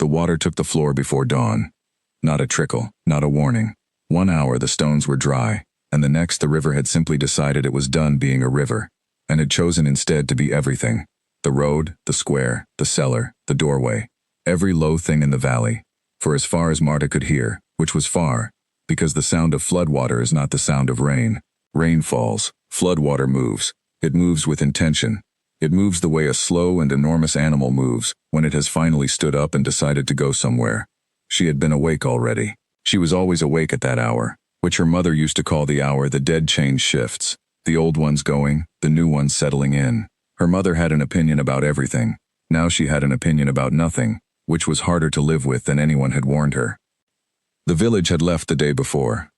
The water took the floor before dawn. Not a trickle, not a warning. 1 hour the stones were dry, and the next the river had simply decided it was done being a river, and had chosen instead to be everything. The road, the square, the cellar, the doorway, every low thing in the valley, for as far as Marta could hear, which was far, because the sound of floodwater is not the sound of rain. Rain falls, floodwater moves. It moves with intention. It moves the way a slow and enormous animal moves when it has finally stood up and decided to go somewhere. She had been awake already. She was always awake at that hour, which her mother used to call the hour the dead change shifts, the old ones going, the new ones settling in. Her mother had an opinion about everything. Now she had an opinion about nothing, which was harder to live with than anyone had warned her. The village had left the day before.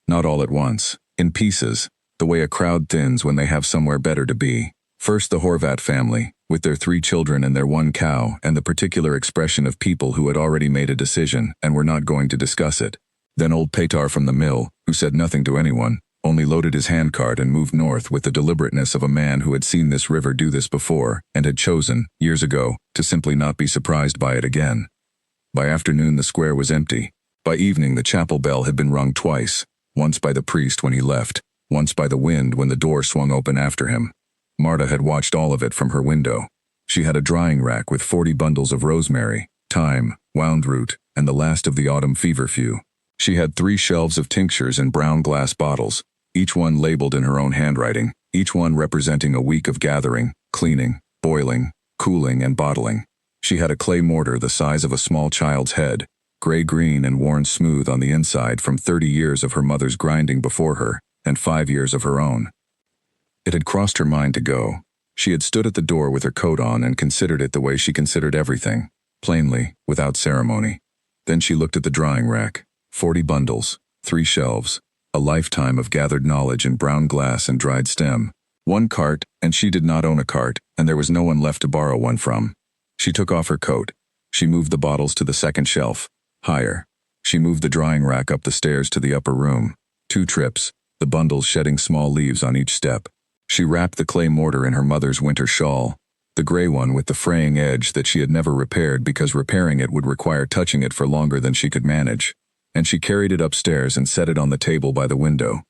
Not all at once, in pieces, the way a crowd thins when they have somewhere better to be. First the Horvat family, with their 3 children and their 1 cow, and the particular expression of people who had already made a decision and were not going to discuss it. Then old Petar from the mill, who said nothing to anyone, only loaded his handcart and moved north with the deliberateness of a man who had seen this river do this before and had chosen, years ago, to simply not be surprised by it again. By afternoon the square was empty. By evening the chapel bell had been rung twice, once by the priest when he left, once by the wind when the door swung open after him. Marta had watched all of it from her window. She had a drying rack with 40 bundles of rosemary, thyme, wound root, and the last of the autumn feverfew. She had 3 shelves of tinctures in brown glass bottles, each one labeled in her own handwriting, each one representing a week of gathering, cleaning, boiling, cooling, and bottling. She had a clay mortar the size of a small child's head, gray-green and worn smooth on the inside from 30 years of her mother's grinding before her, and 5 years of her own. It had crossed her mind to go. She had stood at the door with her coat on and considered it the way she considered everything, plainly, without ceremony. Then she looked at the drying rack. 40 bundles, 3 shelves, a lifetime of gathered knowledge in brown glass and dried stem. 1 cart, and she did not own a cart, and there was no one left to borrow one from. She took off her coat. She moved the bottles to the second shelf. Higher. She moved the drying rack up the stairs to the upper room. 2 trips, the bundles shedding small leaves on each step. She wrapped the clay mortar in her mother's winter shawl, the gray one with the fraying edge that she had never repaired because repairing it would require touching it for longer than she could manage, and she carried it upstairs and set it on the table by the window.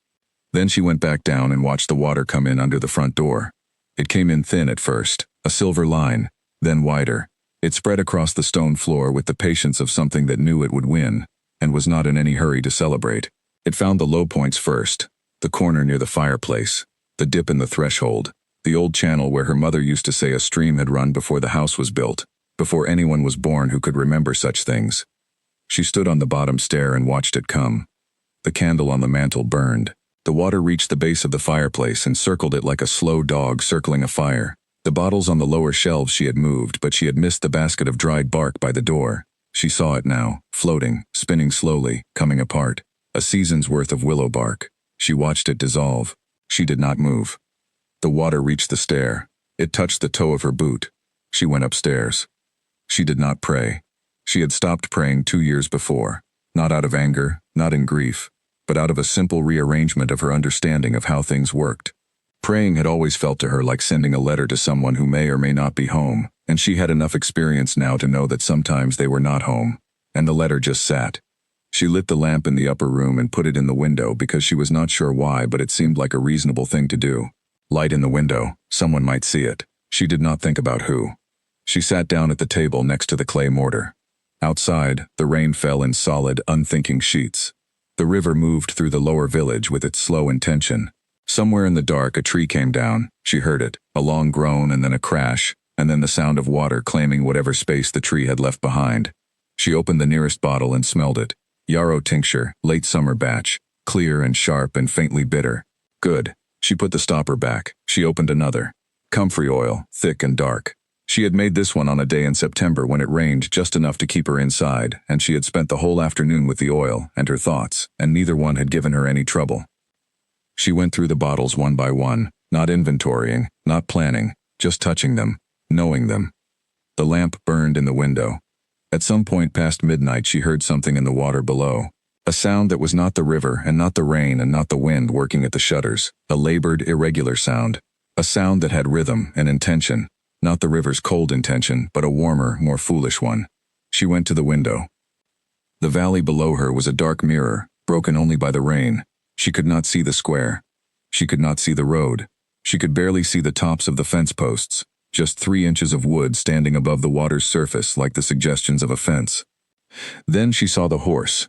Then she went back down and watched the water come in under the front door. It came in thin at first, a silver line, then wider. It spread across the stone floor with the patience of something that knew it would win, and was not in any hurry to celebrate. It found the low points first, the corner near the fireplace, the dip in the threshold, the old channel where her mother used to say a stream had run before the house was built, before anyone was born who could remember such things. She stood on the bottom stair and watched it come. The candle on the mantel burned. The water reached the base of the fireplace and circled it like a slow dog circling a fire. The bottles on the lower shelves she had moved, but she had missed the basket of dried bark by the door. She saw it now, floating, spinning slowly, coming apart. A season's worth of willow bark. She watched it dissolve. She did not move. The water reached the stair. It touched the toe of her boot. She went upstairs. She did not pray. She had stopped praying 2 years before, not out of anger, not in grief, but out of a simple rearrangement of her understanding of how things worked. Praying had always felt to her like sending a letter to someone who may or may not be home, and she had enough experience now to know that sometimes they were not home, and the letter just sat. She lit the lamp in the upper room and put it in the window because she was not sure why, but it seemed like a reasonable thing to do. Light in the window, someone might see it. She did not think about who. She sat down at the table next to the clay mortar. Outside, the rain fell in solid, unthinking sheets. The river moved through the lower village with its slow intention. Somewhere in the dark a tree came down. She heard it, a long groan and then a crash, and then the sound of water claiming whatever space the tree had left behind. She opened the nearest bottle and smelled it. Yarrow tincture, late summer batch, clear and sharp and faintly bitter. Good. She put the stopper back. She opened another. Comfrey oil, thick and dark. She had made this one on a day in September when it rained just enough to keep her inside, and she had spent the whole afternoon with the oil and her thoughts, and neither one had given her any trouble. She went through the bottles one by one, not inventorying, not planning, just touching them, knowing them. The lamp burned in the window. At some point past midnight she heard something in the water below. A sound that was not the river and not the rain and not the wind working at the shutters, a labored, irregular sound. A sound that had rhythm and intention, not the river's cold intention, but a warmer, more foolish one. She went to the window. The valley below her was a dark mirror, broken only by the rain. She could not see the square. She could not see the road. She could barely see the tops of the fence posts, just 3 inches of wood standing above the water's surface like the suggestions of a fence. Then she saw the horse.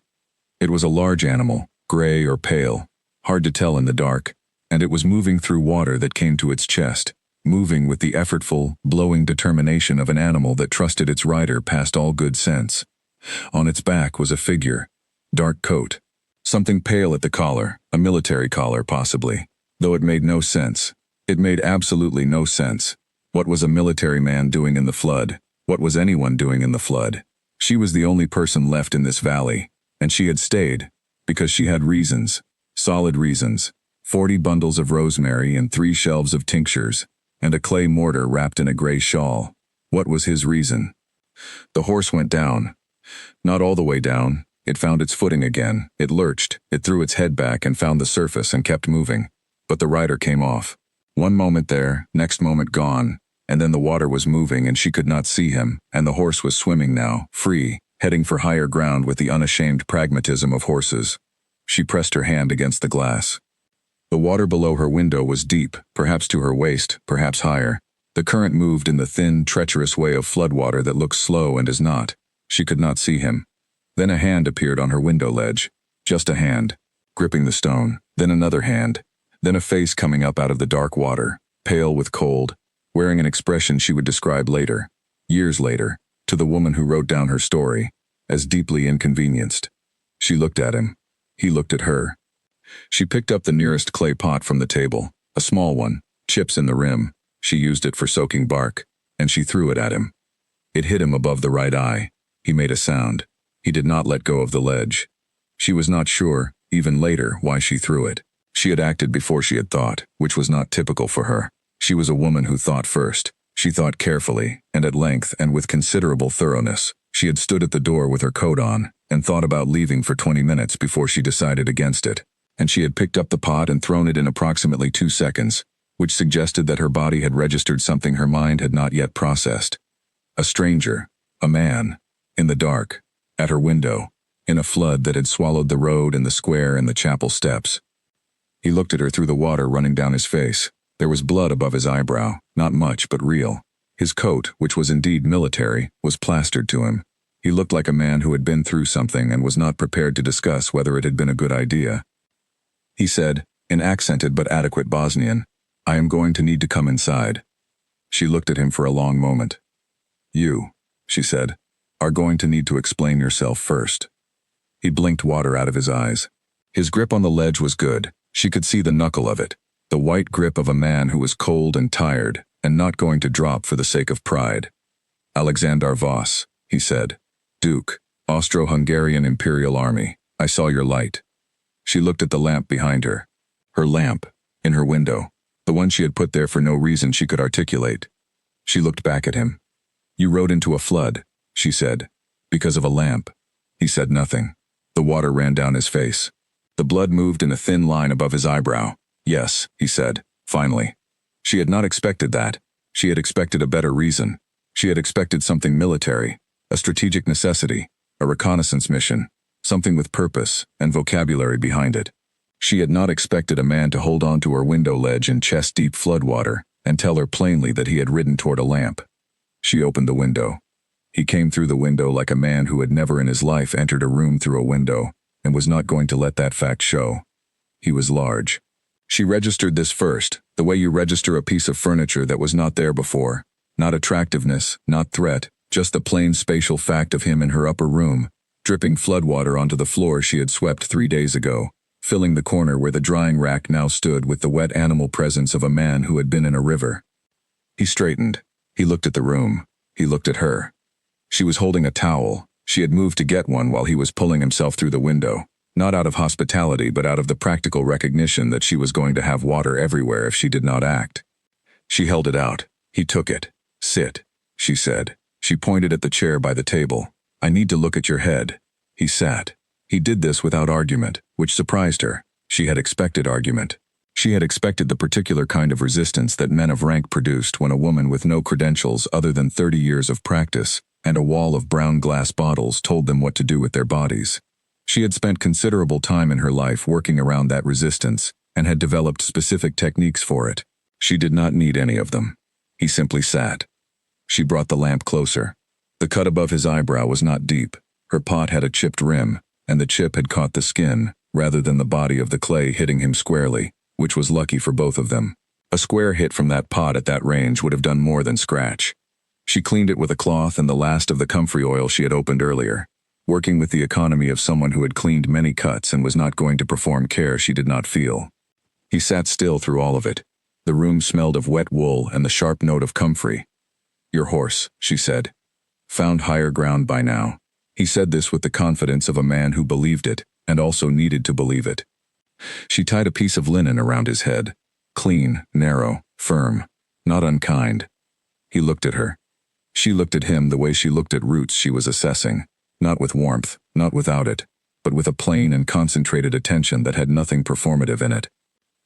It was a large animal, gray or pale, hard to tell in the dark, and it was moving through water that came to its chest, moving with the effortful, blowing determination of an animal that trusted its rider past all good sense. On its back was a figure, dark coat, something pale at the collar, a military collar possibly, though it made no sense. It made absolutely no sense. What was a military man doing in the flood? What was anyone doing in the flood? She was the only person left in this valley, and she had stayed, because she had reasons, solid reasons, 40 bundles of rosemary and 3 shelves of tinctures, and a clay mortar wrapped in a gray shawl. What was his reason? The horse went down. Not all the way down. It found its footing again. It lurched. It threw its head back and found the surface and kept moving. But the rider came off. One moment there, next moment gone, and then the water was moving and she could not see him, and the horse was swimming now, free, heading for higher ground with the unashamed pragmatism of horses. She pressed her hand against the glass. The water below her window was deep, perhaps to her waist, perhaps higher. The current moved in the thin, treacherous way of floodwater that looks slow and is not. She could not see him. Then a hand appeared on her window ledge. Just a hand, gripping the stone. Then another hand. Then a face coming up out of the dark water, pale with cold, wearing an expression she would describe later, years later, to the woman who wrote down her story, as deeply inconvenienced. She looked at him. He looked at her. She picked up the nearest clay pot from the table, a small one, chips in the rim. She used it for soaking bark, and she threw it at him. It hit him above the right eye. He made a sound. He did not let go of the ledge. She was not sure, even later, why she threw it. She had acted before she had thought, which was not typical for her. She was a woman who thought first. She thought carefully, and at length, and with considerable thoroughness. She had stood at the door with her coat on, and thought about leaving for 20 minutes before she decided against it. And she had picked up the pot and thrown it in approximately 2 seconds, which suggested that her body had registered something her mind had not yet processed. A stranger, a man, in the dark, at her window, in a flood that had swallowed the road and the square and the chapel steps. He looked at her through the water running down his face. There was blood above his eyebrow, not much but real. His coat, which was indeed military, was plastered to him. He looked like a man who had been through something and was not prepared to discuss whether it had been a good idea. He said, in accented but adequate Bosnian, "I am going to need to come inside." She looked at him for a long moment. "You," she said, "are going to need to explain yourself first." He blinked water out of his eyes. His grip on the ledge was good. She could see the knuckle of it, the white grip of a man who was cold and tired, and not going to drop for the sake of pride. "Alexander Voss," he said. "Duke, Austro-Hungarian Imperial Army. I saw your light." She looked at the lamp behind her. Her lamp, in her window, the one she had put there for no reason she could articulate. She looked back at him. "You rode into a flood," she said, "because of a lamp." He said nothing. The water ran down his face. The blood moved in a thin line above his eyebrow. "Yes," he said, finally. She had not expected that. She had expected a better reason. She had expected something military, a strategic necessity, a reconnaissance mission, something with purpose and vocabulary behind it. She had not expected a man to hold on to her window ledge in chest-deep floodwater and tell her plainly that he had ridden toward a lamp. She opened the window. He came through the window like a man who had never in his life entered a room through a window and was not going to let that fact show. He was large. She registered this first, the way you register a piece of furniture that was not there before. Not attractiveness, not threat, just the plain spatial fact of him in her upper room, dripping floodwater onto the floor she had swept 3 days ago, filling the corner where the drying rack now stood with the wet animal presence of a man who had been in a river. He straightened. He looked at the room. He looked at her. She was holding a towel. She had moved to get one while he was pulling himself through the window, not out of hospitality but out of the practical recognition that she was going to have water everywhere if she did not act. She held it out. He took it. "Sit," she said. She pointed at the chair by the table. "I need to look at your head." He sat. He did this without argument, which surprised her. She had expected argument. She had expected the particular kind of resistance that men of rank produced when a woman with no credentials other than 30 years of practice and a wall of brown glass bottles told them what to do with their bodies. She had spent considerable time in her life working around that resistance and had developed specific techniques for it. She did not need any of them. He simply sat. She brought the lamp closer. The cut above his eyebrow was not deep. Her pot had a chipped rim, and the chip had caught the skin, rather than the body of the clay hitting him squarely, which was lucky for both of them. A square hit from that pot at that range would have done more than scratch. She cleaned it with a cloth and the last of the comfrey oil she had opened earlier, working with the economy of someone who had cleaned many cuts and was not going to perform care she did not feel. He sat still through all of it. The room smelled of wet wool and the sharp note of comfrey. "Your horse," she said. "Found higher ground by now." He said this with the confidence of a man who believed it, and also needed to believe it. She tied a piece of linen around his head. Clean, narrow, firm, not unkind. He looked at her. She looked at him the way she looked at roots she was assessing, not with warmth, not without it, but with a plain and concentrated attention that had nothing performative in it.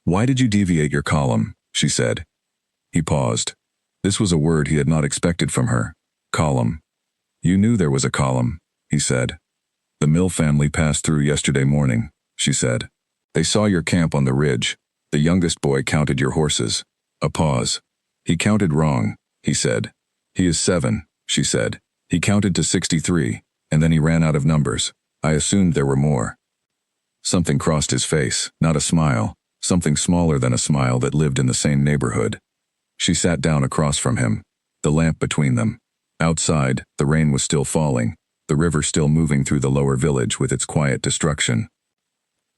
"Why did you deviate your column?" she said. He paused. This was a word he had not expected from her. Column. "You knew there was a column," he said. "The Mill family passed through yesterday morning," she said. "They saw your camp on the ridge. The youngest boy counted your horses." A pause. "He counted wrong," he said. "He is 7, she said. "He counted to 63, and then he ran out of numbers. I assumed there were more." Something crossed his face, not a smile, something smaller than a smile that lived in the same neighborhood. She sat down across from him, the lamp between them. Outside, the rain was still falling, the river still moving through the lower village with its quiet destruction.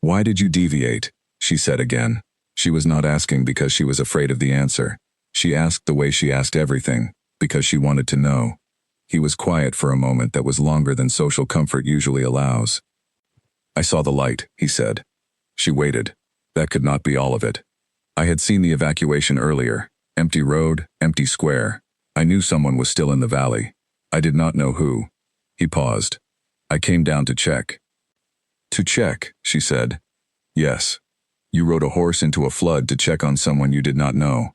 "Why did you deviate?" she said again. She was not asking because she was afraid of the answer. She asked the way she asked everything, because she wanted to know. He was quiet for a moment that was longer than social comfort usually allows. "I saw the light," he said. She waited. That could not be all of it. "I had seen the evacuation earlier. Empty road, empty square. I knew someone was still in the valley. I did not know who." He paused. "I came down to check." "To check," she said. "Yes. You rode a horse into a flood to check on someone you did not know."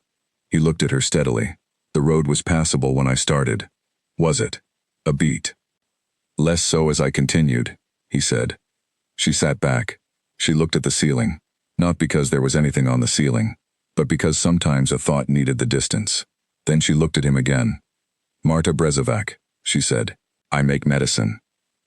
He looked at her steadily. "The road was passable when I started. Was it?" A beat. "Less so as I continued," he said. She sat back. She looked at the ceiling. Not because there was anything on the ceiling, but because sometimes a thought needed the distance. Then she looked at him again. "Marta Brezovac," she said. "I make medicine."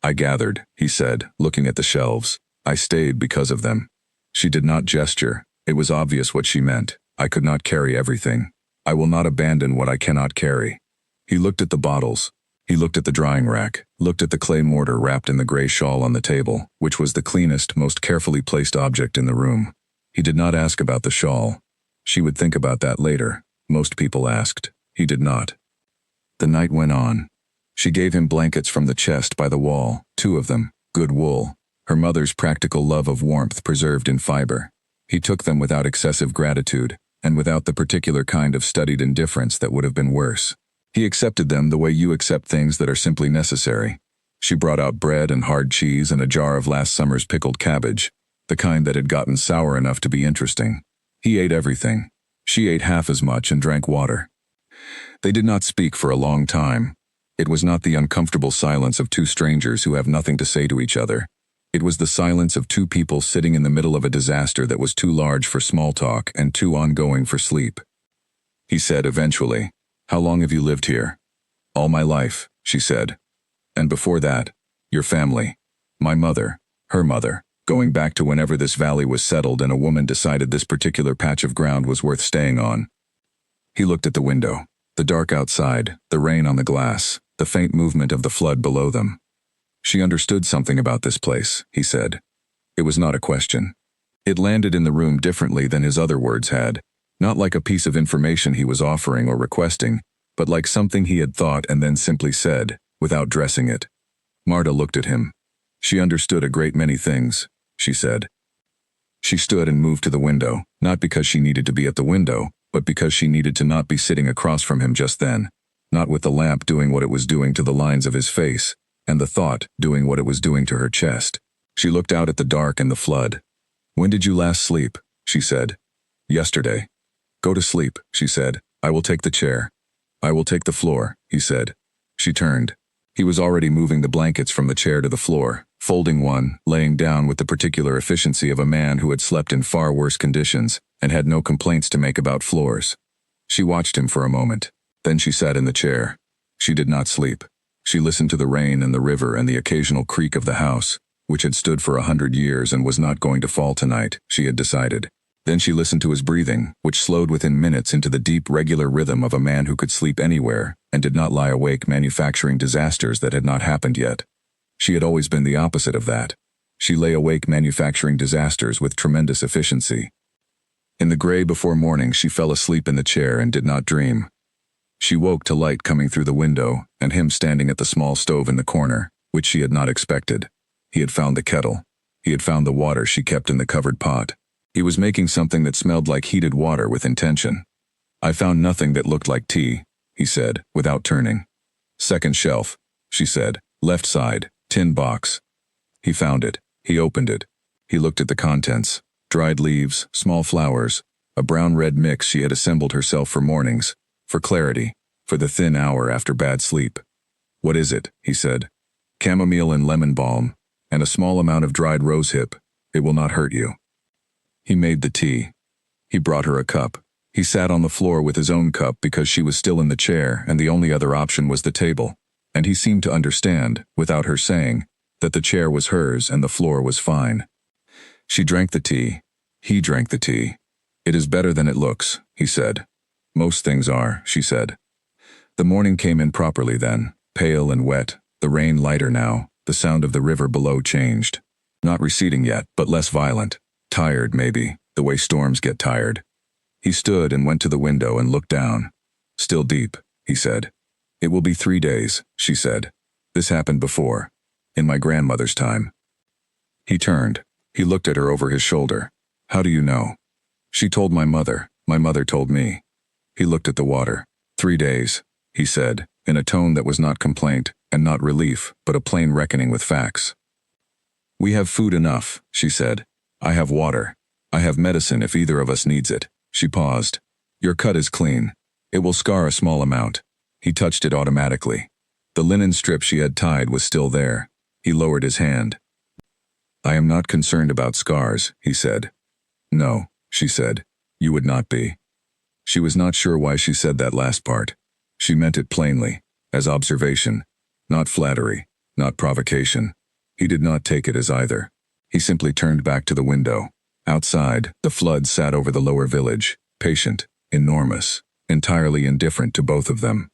"I gathered," he said, looking at the shelves. "I stayed because of them." She did not gesture. It was obvious what she meant. "I could not carry everything. I will not abandon what I cannot carry." He looked at the bottles. He looked at the drying rack, looked at the clay mortar wrapped in the gray shawl on the table, which was the cleanest, most carefully placed object in the room. He did not ask about the shawl. She would think about that later. Most people asked. He did not. The night went on. She gave him blankets from the chest by the wall, 2 of them, good wool, her mother's practical love of warmth preserved in fiber. He took them without excessive gratitude, and without the particular kind of studied indifference that would have been worse. He accepted them the way you accept things that are simply necessary. She brought out bread and hard cheese and a jar of last summer's pickled cabbage, the kind that had gotten sour enough to be interesting. He ate everything. She ate half as much and drank water. They did not speak for a long time. It was not the uncomfortable silence of 2 strangers who have nothing to say to each other. It was the silence of 2 people sitting in the middle of a disaster that was too large for small talk and too ongoing for sleep. He said eventually, "How long have you lived here?" "All my life," she said. "And before that, your family." "My mother, her mother, going back to whenever this valley was settled and a woman decided this particular patch of ground was worth staying on." He looked at the window, the dark outside, the rain on the glass, the faint movement of the flood below them. She understood something about this place, he said. It was not a question. It landed in the room differently than his other words had, not like a piece of information he was offering or requesting, but like something he had thought and then simply said, without dressing it. Marta looked at him. She understood a great many things, she said. She stood and moved to the window, not because she needed to be at the window, but because she needed to not be sitting across from him just then, not with the lamp doing what it was doing to the lines of his face, and the thought doing what it was doing to her chest. She looked out at the dark and the flood. "When did you last sleep?" she said. "Yesterday." "Go to sleep," she said. "I will take the chair." "I will take the floor," he said. She turned. He was already moving the blankets from the chair to the floor, folding one, laying down with the particular efficiency of a man who had slept in far worse conditions and had no complaints to make about floors. She watched him for a moment. Then she sat in the chair. She did not sleep. She listened to the rain and the river and the occasional creak of the house, which had stood for 100 years and was not going to fall tonight, she had decided. Then she listened to his breathing, which slowed within minutes into the deep, regular rhythm of a man who could sleep anywhere and did not lie awake manufacturing disasters that had not happened yet. She had always been the opposite of that. She lay awake manufacturing disasters with tremendous efficiency. In the gray before morning, she fell asleep in the chair and did not dream. She woke to light coming through the window and him standing at the small stove in the corner, which she had not expected. He had found the kettle. He had found the water she kept in the covered pot. He was making something that smelled like heated water with intention. "I found nothing that looked like tea," he said, without turning. "Second shelf," she said. "Left side, tin box." He found it. He opened it. He looked at the contents. Dried leaves, small flowers, a brown-red mix she had assembled herself for mornings, for clarity, for the thin hour after bad sleep. "What is it?" he said. "Chamomile and lemon balm, and a small amount of dried rosehip. It will not hurt you." He made the tea. He brought her a cup. He sat on the floor with his own cup because she was still in the chair and the only other option was the table, and he seemed to understand, without her saying, that the chair was hers and the floor was fine. She drank the tea. He drank the tea. "It is better than it looks," he said. "Most things are," she said. The morning came in properly then, pale and wet, the rain lighter now, the sound of the river below changed. Not receding yet, but less violent. Tired, maybe, the way storms get tired. He stood and went to the window and looked down. "Still deep," he said. "It will be 3 days," she said. "This happened before. In my grandmother's time." He turned. He looked at her over his shoulder. "How do you know?" "She told my mother. My mother told me." He looked at the water. 3 days, he said, in a tone that was not complaint and not relief, but a plain reckoning with facts. "We have food enough," she said. "I have water. I have medicine if either of us needs it." She paused. "Your cut is clean. It will scar a small amount." He touched it automatically. The linen strip she had tied was still there. He lowered his hand. "I am not concerned about scars," he said. "No," she said. "You would not be." She was not sure why she said that last part. She meant it plainly, as observation, not flattery, not provocation. He did not take it as either. He simply turned back to the window. Outside, the flood sat over the lower village, patient, enormous, entirely indifferent to both of them.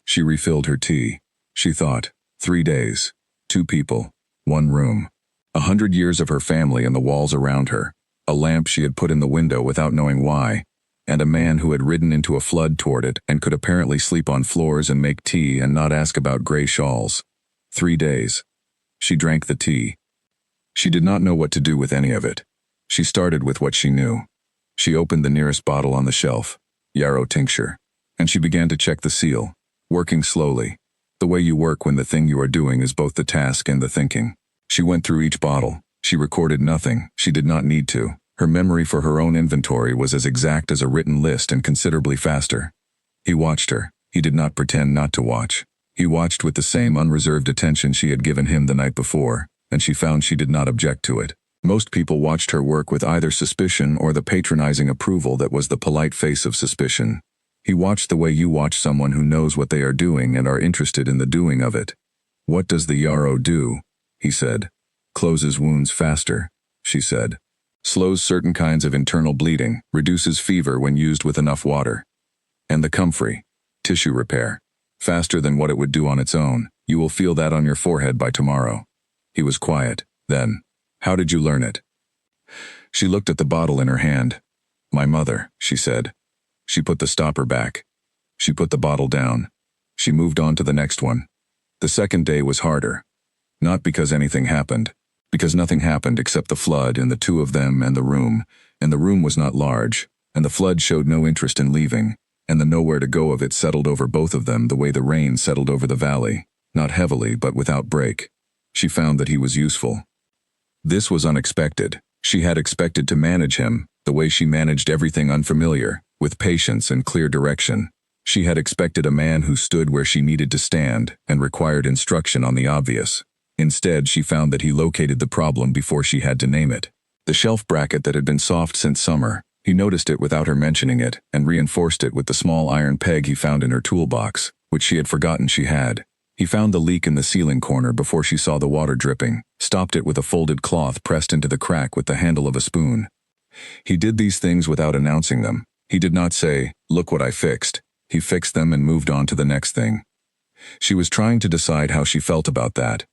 She refilled her tea. She thought, 3 days, 2 people, 1 room, 100 years of her family and the walls around her, a lamp she had put in the window without knowing why, and a man who had ridden into a flood toward it and could apparently sleep on floors and make tea and not ask about gray shawls. 3 days. She drank the tea. She did not know what to do with any of it. She started with what she knew. She opened the nearest bottle on the shelf, yarrow tincture, and she began to check the seal, working slowly, the way you work when the thing you are doing is both the task and the thinking. She went through each bottle. She recorded nothing. She did not need to. Her memory for her own inventory was as exact as a written list and considerably faster. He watched her. He did not pretend not to watch. He watched with the same unreserved attention she had given him the night before, and she found she did not object to it. Most people watched her work with either suspicion or the patronizing approval that was the polite face of suspicion. He watched the way you watch someone who knows what they are doing and are interested in the doing of it. "What does the yarrow do?" he said. "Closes wounds faster," she said. "Slows certain kinds of internal bleeding, reduces fever when used with enough water. And the comfrey, tissue repair, faster than what it would do on its own. You will feel that on your forehead by tomorrow." He was quiet. Then, "How did you learn it?" She looked at the bottle in her hand. "My mother," she said. She put the stopper back. She put the bottle down. She moved on to the next one. The second day was harder. Not because anything happened. Because nothing happened except the flood and the 2 of them and the room was not large, and the flood showed no interest in leaving, and the nowhere to go of it settled over both of them the way the rain settled over the valley, not heavily but without break. She found that he was useful. This was unexpected. She had expected to manage him, the way she managed everything unfamiliar, with patience and clear direction. She had expected a man who stood where she needed to stand and required instruction on the obvious. Instead, she found that he located the problem before she had to name it. The shelf bracket that had been soft since summer. He noticed it without her mentioning it and reinforced it with the small iron peg he found in her toolbox, which she had forgotten she had. He found the leak in the ceiling corner before she saw the water dripping, stopped it with a folded cloth pressed into the crack with the handle of a spoon. He did these things without announcing them. He did not say, "Look what I fixed." He fixed them and moved on to the next thing. She was trying to decide how she felt about that.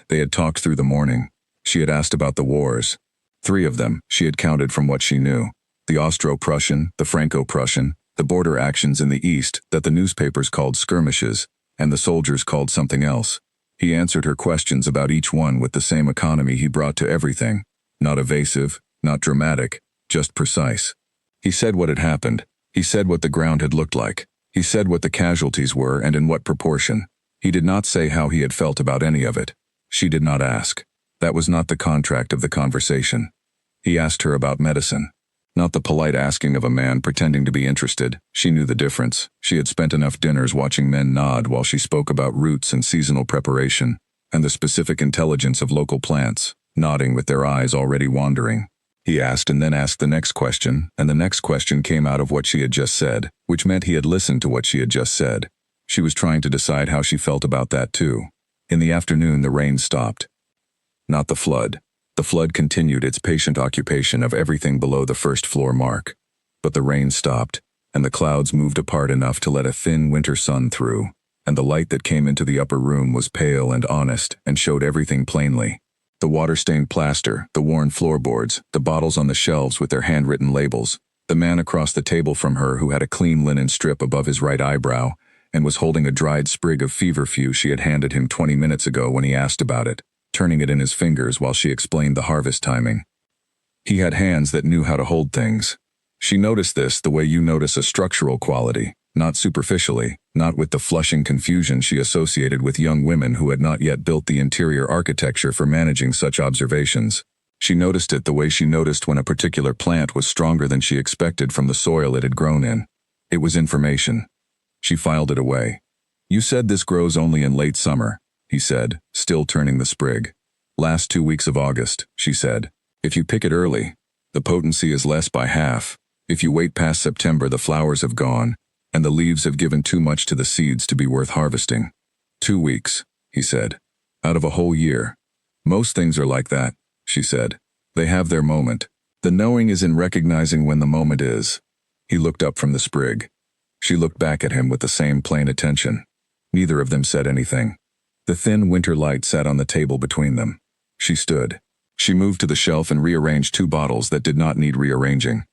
They had talked through the morning. She had asked about the wars. 3 of them, she had counted from what she knew. The Austro-Prussian, the Franco-Prussian, the border actions in the east that the newspapers called skirmishes, and the soldiers called something else. He answered her questions about each one with the same economy he brought to everything. Not evasive, not dramatic, just precise. He said what had happened. He said what the ground had looked like. He said what the casualties were and in what proportion. He did not say how he had felt about any of it. She did not ask. That was not the contract of the conversation. He asked her about medicine. Not the polite asking of a man pretending to be interested. She knew the difference. She had spent enough dinners watching men nod while she spoke about roots and seasonal preparation, and the specific intelligence of local plants, nodding with their eyes already wandering. He asked and then asked the next question, and the next question came out of what she had just said, which meant he had listened to what she had just said. She was trying to decide how she felt about that too. In the afternoon, the rain stopped. Not the flood. The flood continued its patient occupation of everything below the first floor mark. But the rain stopped, and the clouds moved apart enough to let a thin winter sun through, and the light that came into the upper room was pale and honest and showed everything plainly. The water-stained plaster, the worn floorboards, the bottles on the shelves with their handwritten labels, the man across the table from her who had a clean linen strip above his right eyebrow and was holding a dried sprig of feverfew she had handed him 20 minutes ago when he asked about it, turning it in his fingers while she explained the harvest timing. He had hands that knew how to hold things. She noticed this the way you notice a structural quality, not superficially, not with the flushing confusion she associated with young women who had not yet built the interior architecture for managing such observations. She noticed it the way she noticed when a particular plant was stronger than she expected from the soil it had grown in. It was information. She filed it away. "You said this grows only in late summer," he said, still turning the sprig. "Last 2 weeks of August," she said. "If you pick it early, the potency is less by half. If you wait past September, the flowers have gone, and the leaves have given too much to the seeds to be worth harvesting." 2 weeks, he said. "Out of a whole year. Most things are like that," she said. "They have their moment. The knowing is in recognizing when the moment is." He looked up from the sprig. She looked back at him with the same plain attention. Neither of them said anything. The thin winter light sat on the table between them. She stood. She moved to the shelf and rearranged 2 bottles that did not need rearranging.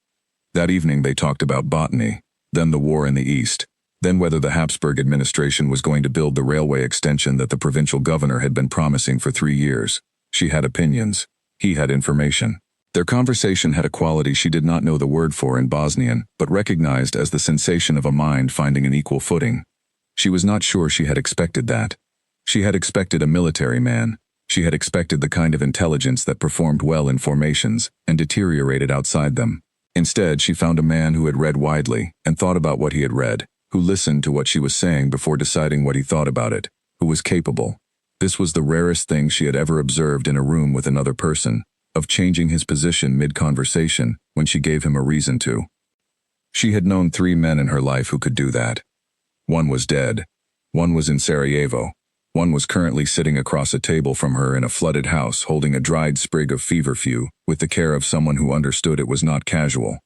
That evening they talked about botany, then the war in the East, then whether the Habsburg administration was going to build the railway extension that the provincial governor had been promising for 3 years. She had opinions. He had information. Their conversation had a quality she did not know the word for in Bosnian, but recognized as the sensation of a mind finding an equal footing. She was not sure she had expected that. She had expected a military man. She had expected the kind of intelligence that performed well in formations and deteriorated outside them. Instead, she found a man who had read widely and thought about what he had read, who listened to what she was saying before deciding what he thought about it, who was capable. This was the rarest thing she had ever observed in a room with another person, of changing his position mid-conversation when she gave him a reason to. She had known 3 men in her life who could do that. One was dead. One was in Sarajevo. One was currently sitting across a table from her in a flooded house holding a dried sprig of feverfew with the care of someone who understood it was not casual.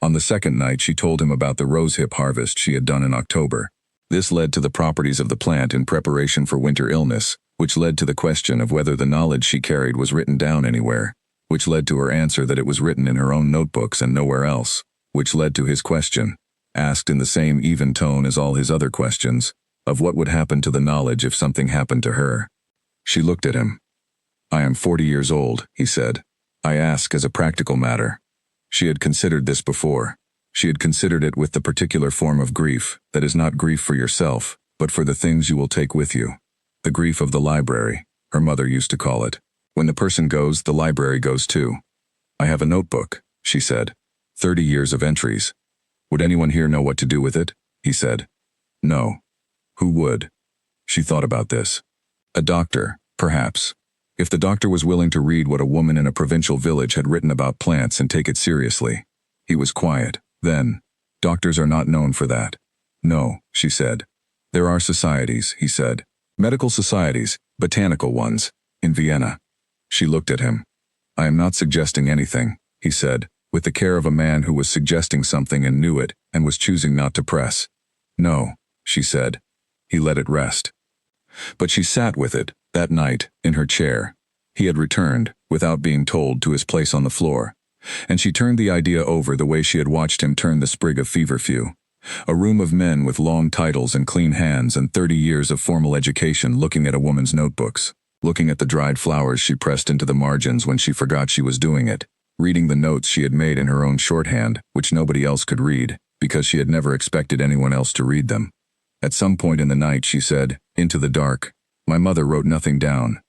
On the second night she told him about the rosehip harvest she had done in October. This led to the properties of the plant in preparation for winter illness, which led to the question of whether the knowledge she carried was written down anywhere, which led to her answer that it was written in her own notebooks and nowhere else, which led to his question, asked in the same even tone as all his other questions, of what would happen to the knowledge if something happened to her. She looked at him. "I am 40 years old," he said. "I ask as a practical matter." She had considered this before. She had considered it with the particular form of grief that is not grief for yourself, but for the things you will take with you. The grief of the library, her mother used to call it. When the person goes, the library goes too. "I have a notebook," she said. 30 years of entries. "Would anyone here know what to do with it?" he said. No. Who would? She thought about this. A doctor, perhaps. If the doctor was willing to read what a woman in a provincial village had written about plants and take it seriously. He was quiet. Then, doctors are not known for that. No, she said. There are societies, he said. Medical societies, botanical ones, in Vienna. She looked at him. I am not suggesting anything, he said, with the care of a man who was suggesting something and knew it and was choosing not to press. No, she said. He let it rest. But she sat with it, that night, in her chair. He had returned, without being told, to his place on the floor. And she turned the idea over the way she had watched him turn the sprig of feverfew. A room of men with long titles and clean hands and 30 years of formal education looking at a woman's notebooks, looking at the dried flowers she pressed into the margins when she forgot she was doing it, reading the notes she had made in her own shorthand, which nobody else could read, because she had never expected anyone else to read them. At some point in the night, she said, into the dark, my mother wrote nothing down.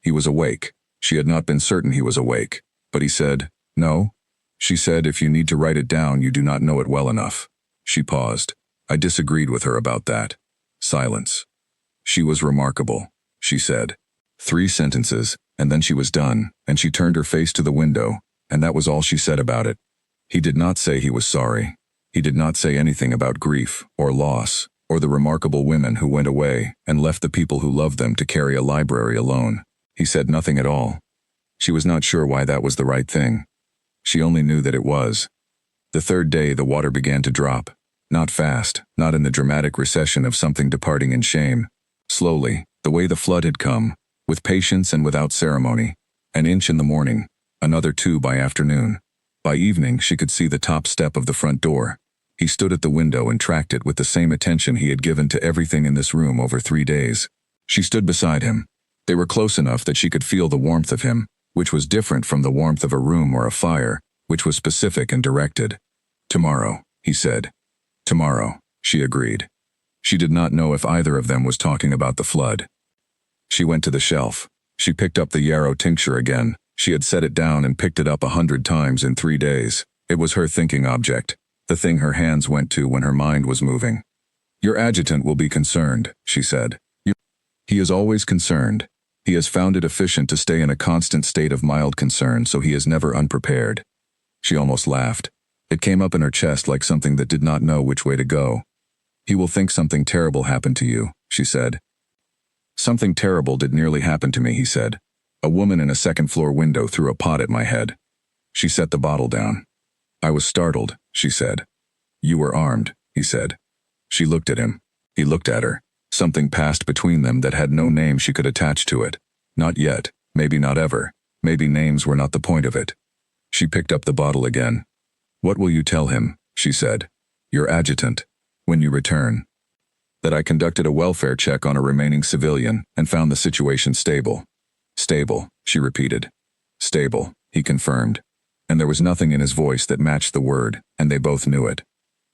He was awake. She had not been certain he was awake. But he said, no. She said, if you need to write it down, you do not know it well enough. She paused. I disagreed with her about that. Silence. She was remarkable, she said. 3 sentences, and then she was done, and she turned her face to the window, and that was all she said about it. He did not say he was sorry. He did not say anything about grief, or loss, or the remarkable women who went away and left the people who loved them to carry a library alone. He said nothing at all. She was not sure why that was the right thing. She only knew that it was. The 3rd day the water began to drop. Not fast, not in the dramatic recession of something departing in shame. Slowly, the way the flood had come, with patience and without ceremony. An inch in the morning, another 2 by afternoon. By evening she could see the top step of the front door. He stood at the window and tracked it with the same attention he had given to everything in this room over 3 days. She stood beside him. They were close enough that she could feel the warmth of him, which was different from the warmth of a room or a fire, which was specific and directed. Tomorrow, he said. Tomorrow, she agreed. She did not know if either of them was talking about the flood. She went to the shelf. She picked up the yarrow tincture again. She had set it down and picked it up 100 times in 3 days. It was her thinking object, the thing her hands went to when her mind was moving. Your adjutant will be concerned, she said. He is always concerned. He has found it efficient to stay in a constant state of mild concern, so he is never unprepared. She almost laughed. It came up in her chest like something that did not know which way to go. He will think something terrible happened to you, she said. Something terrible did nearly happen to me, he said. A woman in a second-floor window threw a pot at my head. She set the bottle down. I was startled, she said. You were armed, he said. She looked at him. He looked at her. Something passed between them that had no name she could attach to it. Not yet, maybe not ever. Maybe names were not the point of it. She picked up the bottle again. What will you tell him, she said. Your adjutant. When you return. That I conducted a welfare check on a remaining civilian and found the situation stable. Stable, she repeated. Stable, he confirmed. And there was nothing in his voice that matched the word, and they both knew it.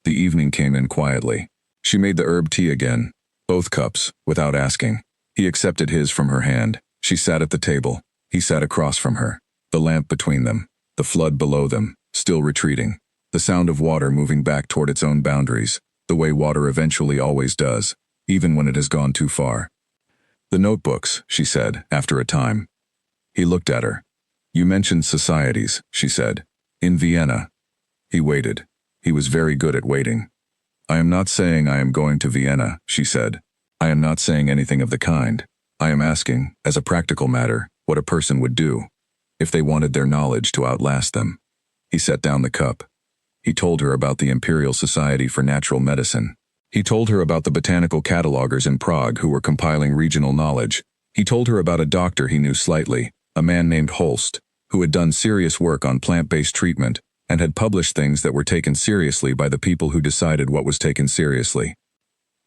The evening came in quietly. She made the herb tea again. Both cups, without asking. He accepted his from her hand. She sat at the table. He sat across from her. The lamp between them. The flood below them, still retreating. The sound of water moving back toward its own boundaries, the way water eventually always does, even when it has gone too far. The notebooks, she said, after a time. He looked at her. You mentioned societies, she said. In Vienna. He waited. He was very good at waiting. I am not saying I am going to Vienna, she said. I am not saying anything of the kind. I am asking, as a practical matter, what a person would do, if they wanted their knowledge to outlast them. He set down the cup. He told her about the Imperial Society for Natural Medicine. He told her about the botanical catalogers in Prague who were compiling regional knowledge. He told her about a doctor he knew slightly, a man named Holst, who had done serious work on plant-based treatment and had published things that were taken seriously by the people who decided what was taken seriously.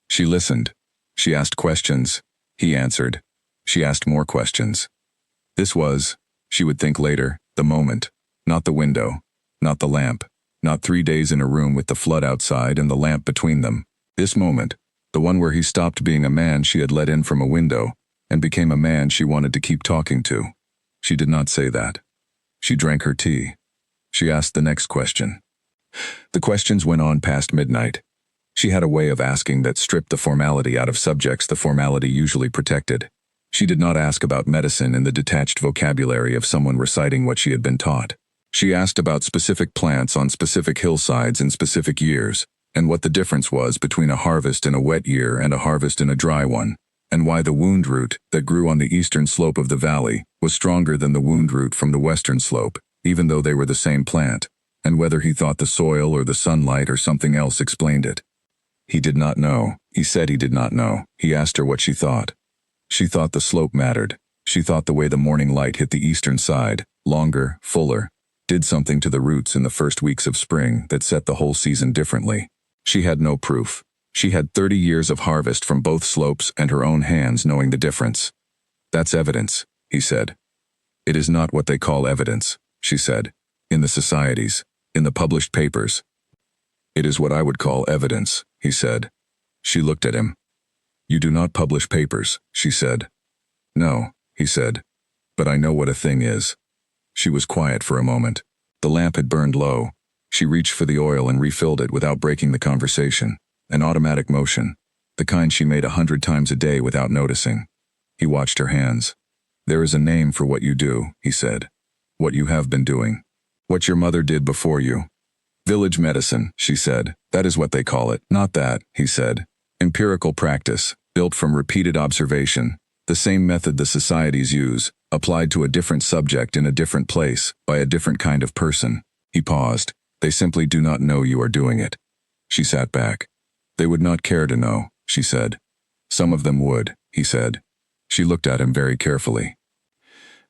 She listened. She asked questions. He answered. She asked more questions. This was, she would think later, the moment, not the window, not the lamp, not 3 days in a room with the flood outside and the lamp between them. This moment, the one where he stopped being a man she had let in from a window and became a man she wanted to keep talking to. She did not say that. She drank her tea. She asked the next question. The questions went on past midnight. She had a way of asking that stripped the formality out of subjects the formality usually protected. She did not ask about medicine in the detached vocabulary of someone reciting what she had been taught. She asked about specific plants on specific hillsides in specific years, and what the difference was between a harvest in a wet year and a harvest in a dry one, and why the wound root that grew on the eastern slope of the valley was stronger than the wound root from the western slope, even though they were the same plant, and whether he thought the soil or the sunlight or something else explained it. He did not know. He said he did not know. He asked her what she thought. She thought the slope mattered. She thought the way the morning light hit the eastern side, longer, fuller, did something to the roots in the first weeks of spring that set the whole season differently. She had no proof. She had 30 years of harvest from both slopes and her own hands knowing the difference. That's evidence, he said. It is not what they call evidence, she said, in the societies, in the published papers. It is what I would call evidence, he said. She looked at him. You do not publish papers, she said. No, he said. But I know what a thing is. She was quiet for a moment. The lamp had burned low. She reached for the oil and refilled it without breaking the conversation. An automatic motion, the kind she made 100 times a day without noticing. He watched her hands. There is a name for what you do, he said. What you have been doing. What your mother did before you. Village medicine, she said. That is what they call it. Not that, he said. Empirical practice, built from repeated observation. The same method the societies use, applied to a different subject in a different place, by a different kind of person. He paused. They simply do not know you are doing it. She sat back. They would not care to know, she said. Some of them would, he said. She looked at him very carefully.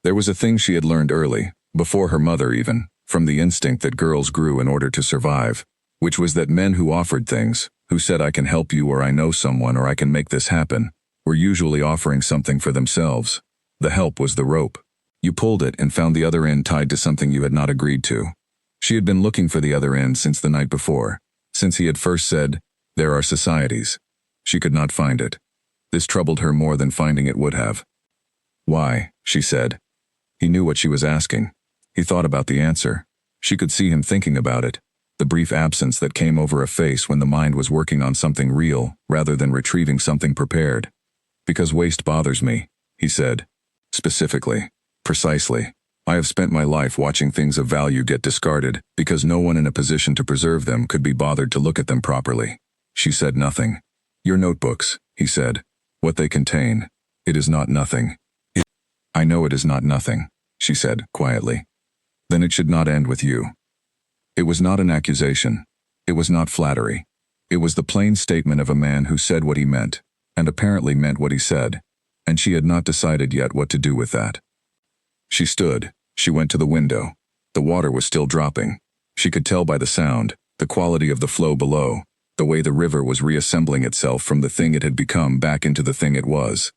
There was a thing she had learned early, before her mother even, from the instinct that girls grew in order to survive, which was that men who offered things, who said I can help you or I know someone or I can make this happen, were usually offering something for themselves. The help was the rope. You pulled it and found the other end tied to something you had not agreed to. She had been looking for the other end since the night before, since he had first said, "There are societies." She could not find it. This troubled her more than finding it would have. Why, she said. He knew what she was asking. He thought about the answer. She could see him thinking about it, the brief absence that came over a face when the mind was working on something real rather than retrieving something prepared. Because waste bothers me, he said. Specifically. Precisely. I have spent my life watching things of value get discarded because no one in a position to preserve them could be bothered to look at them properly. She said nothing. Your notebooks, he said. What they contain. It is not nothing. I know it is not nothing, she said quietly. Then it should not end with you. It was not an accusation. It was not flattery. It was the plain statement of a man who said what he meant, and apparently meant what he said, and she had not decided yet what to do with that. She stood. She went to the window. The water was still dropping. She could tell by the sound, the quality of the flow below, the way the river was reassembling itself from the thing it had become back into the thing it was.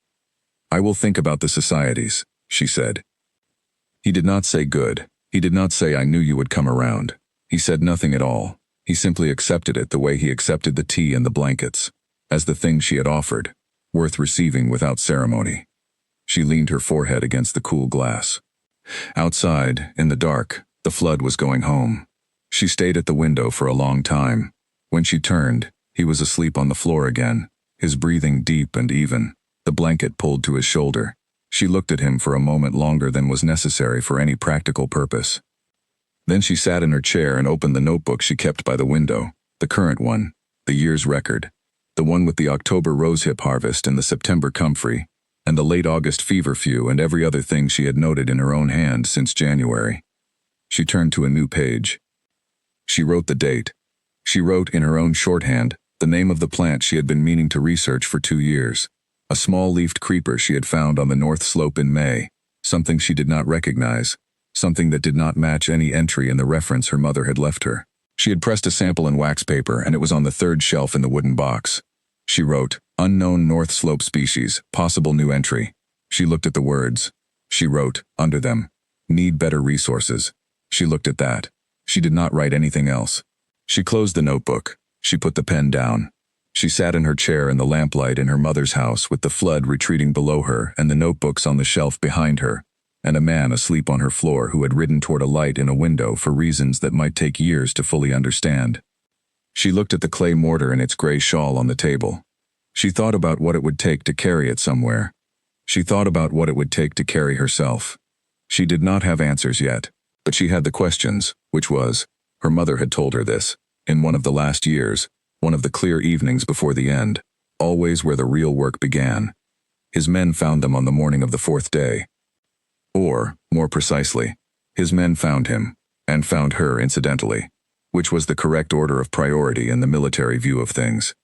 I will think about the societies, she said. He did not say good. He did not say I knew you would come around. He said nothing at all. He simply accepted it the way he accepted the tea and the blankets, as the thing she had offered, worth receiving without ceremony. She leaned her forehead against the cool glass. Outside, in the dark, the flood was going home. She stayed at the window for a long time. When she turned, he was asleep on the floor again, his breathing deep and even, the blanket pulled to his shoulder. She looked at him for a moment longer than was necessary for any practical purpose. Then she sat in her chair and opened the notebook she kept by the window, the current one, the year's record, the one with the October rosehip harvest and the September comfrey, and the late August feverfew and every other thing she had noted in her own hand since January. She turned to a new page. She wrote the date. She wrote in her own shorthand the name of the plant she had been meaning to research for 2 years. A small-leafed creeper she had found on the north slope in May, something she did not recognize, something that did not match any entry in the reference her mother had left her. She had pressed a sample in wax paper and it was on the third shelf in the wooden box. She wrote, unknown north slope species, possible new entry. She looked at the words. She wrote, under them, need better resources. She looked at that. She did not write anything else. She closed the notebook. She put the pen down. She sat in her chair in the lamplight in her mother's house with the flood retreating below her and the notebooks on the shelf behind her, and a man asleep on her floor who had ridden toward a light in a window for reasons that might take years to fully understand. She looked at the clay mortar and its gray shawl on the table. She thought about what it would take to carry it somewhere. She thought about what it would take to carry herself. She did not have answers yet, but she had the questions, which was, her mother had told her this, in one of the last years, one of the clear evenings before the end, always where the real work began. His men found them on the morning of the fourth day. Or, more precisely, his men found him, and found her incidentally, which was the correct order of priority in the military view of things.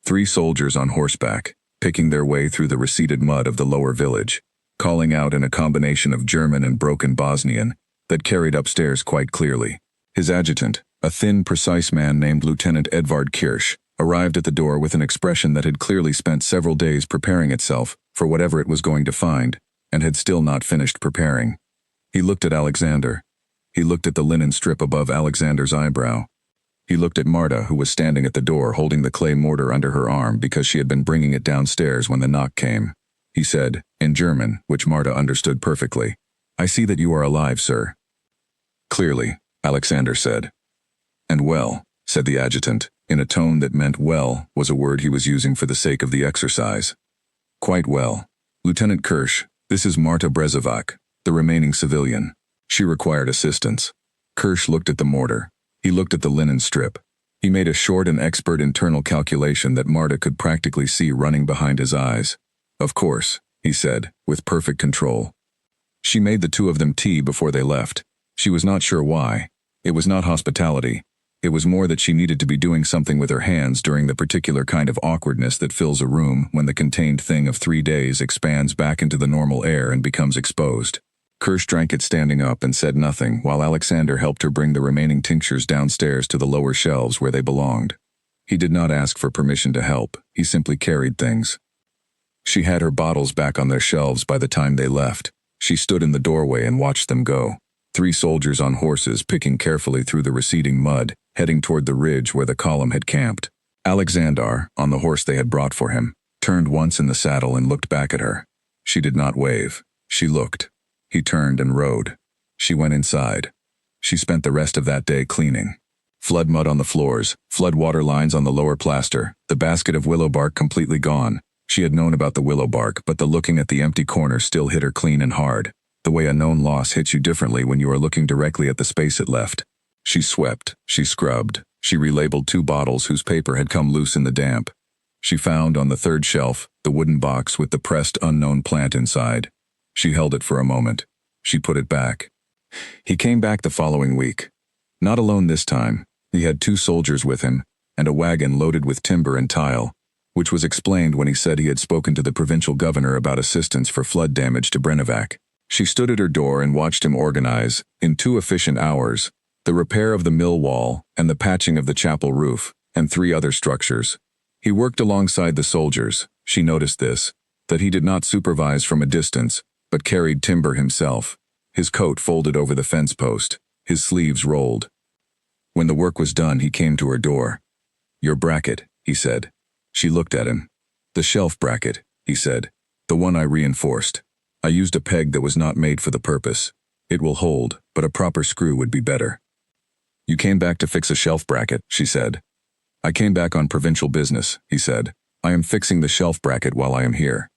3 soldiers on horseback, picking their way through the receded mud of the lower village, calling out in a combination of German and broken Bosnian that carried upstairs quite clearly. His adjutant, a thin, precise man named Lieutenant Edvard Kirsch, arrived at the door with an expression that had clearly spent several days preparing itself for whatever it was going to find, and had still not finished preparing. He looked at Alexander. He looked at the linen strip above Alexander's eyebrow. He looked at Marta, who was standing at the door holding the clay mortar under her arm because she had been bringing it downstairs when the knock came. He said, in German, which Marta understood perfectly, "I see that you are alive, sir." "Clearly," Alexander said. "And well," said the adjutant, in a tone that meant well was a word he was using for the sake of the exercise. "Quite well. Lieutenant Kirsch, this is Marta Brezovac, the remaining civilian. She required assistance." Kirsch looked at the mortar. He looked at the linen strip. He made a short and expert internal calculation that Marta could practically see running behind his eyes. "Of course," he said, with perfect control. She made the 2 of them tea before they left. She was not sure why. It was not hospitality. It was more that she needed to be doing something with her hands during the particular kind of awkwardness that fills a room when the contained thing of 3 days expands back into the normal air and becomes exposed. Kirsch drank it standing up and said nothing while Alexander helped her bring the remaining tinctures downstairs to the lower shelves where they belonged. He did not ask for permission to help. He simply carried things. She had her bottles back on their shelves by the time they left. She stood in the doorway and watched them go. 3 soldiers on horses picking carefully through the receding mud, heading toward the ridge where the column had camped. Alexander, on the horse they had brought for him, turned once in the saddle and looked back at her. She did not wave. She looked. He turned and rode. She went inside. She spent the rest of that day cleaning. Flood mud on the floors, flood water lines on the lower plaster, the basket of willow bark completely gone. She had known about the willow bark, but the looking at the empty corner still hit her clean and hard, the way a known loss hits you differently when you are looking directly at the space it left. She swept, she scrubbed, she relabeled 2 bottles whose paper had come loose in the damp. She found on the 3rd shelf the wooden box with the pressed unknown plant inside. She held it for a moment. She put it back. He came back the following week. Not alone this time. He had 2 soldiers with him, and a wagon loaded with timber and tile, which was explained when he said he had spoken to the provincial governor about assistance for flood damage to Brenovac. She stood at her door and watched him organize, in 2 efficient hours, the repair of the mill wall and the patching of the chapel roof, and 3 other structures. He worked alongside the soldiers. She noticed this, that he did not supervise from a distance, but carried timber himself, his coat folded over the fence post, his sleeves rolled. When the work was done, he came to her door. "Your bracket," he said. She looked at him. "The shelf bracket," he said. "The one I reinforced. I used a peg that was not made for the purpose. It will hold, but a proper screw would be better." "You came back to fix a shelf bracket," she said. "I came back on provincial business," he said. "I am fixing the shelf bracket while I am here."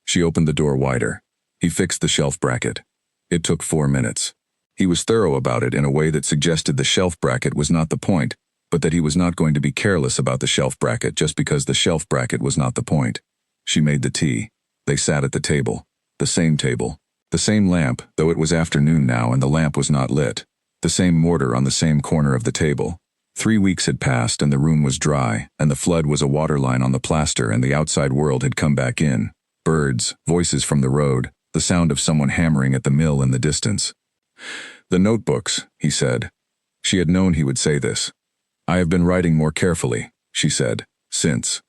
She opened the door wider. He fixed the shelf bracket. It took 4 minutes. He was thorough about it in a way that suggested the shelf bracket was not the point, but that he was not going to be careless about the shelf bracket just because the shelf bracket was not the point. She made the tea. They sat at the table. The same lamp, though it was afternoon now and the lamp was not lit. The same mortar on the same corner of the table. 3 weeks had passed and the room was dry, and the flood was a waterline on the plaster and the outside world had come back in. Birds, voices from the road, the sound of someone hammering at the mill in the distance. "The notebooks," he said. She had known he would say this. "I have been writing more carefully," she said, "since."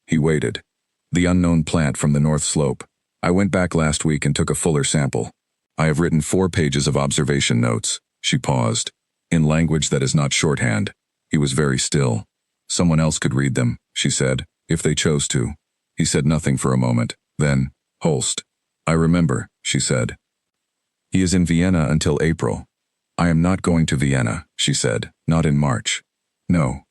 He waited. "The unknown plant from the North Slope. I went back last week and took a fuller sample. I have written 4 pages of observation notes." She paused. "In language that is not shorthand." He was very still. "Someone else could read them," she said, "if they chose to." He said nothing for a moment. Then, "Holst." "I remember," she said. "He is in Vienna until April." "I am not going to Vienna," she said, "not in March." "No."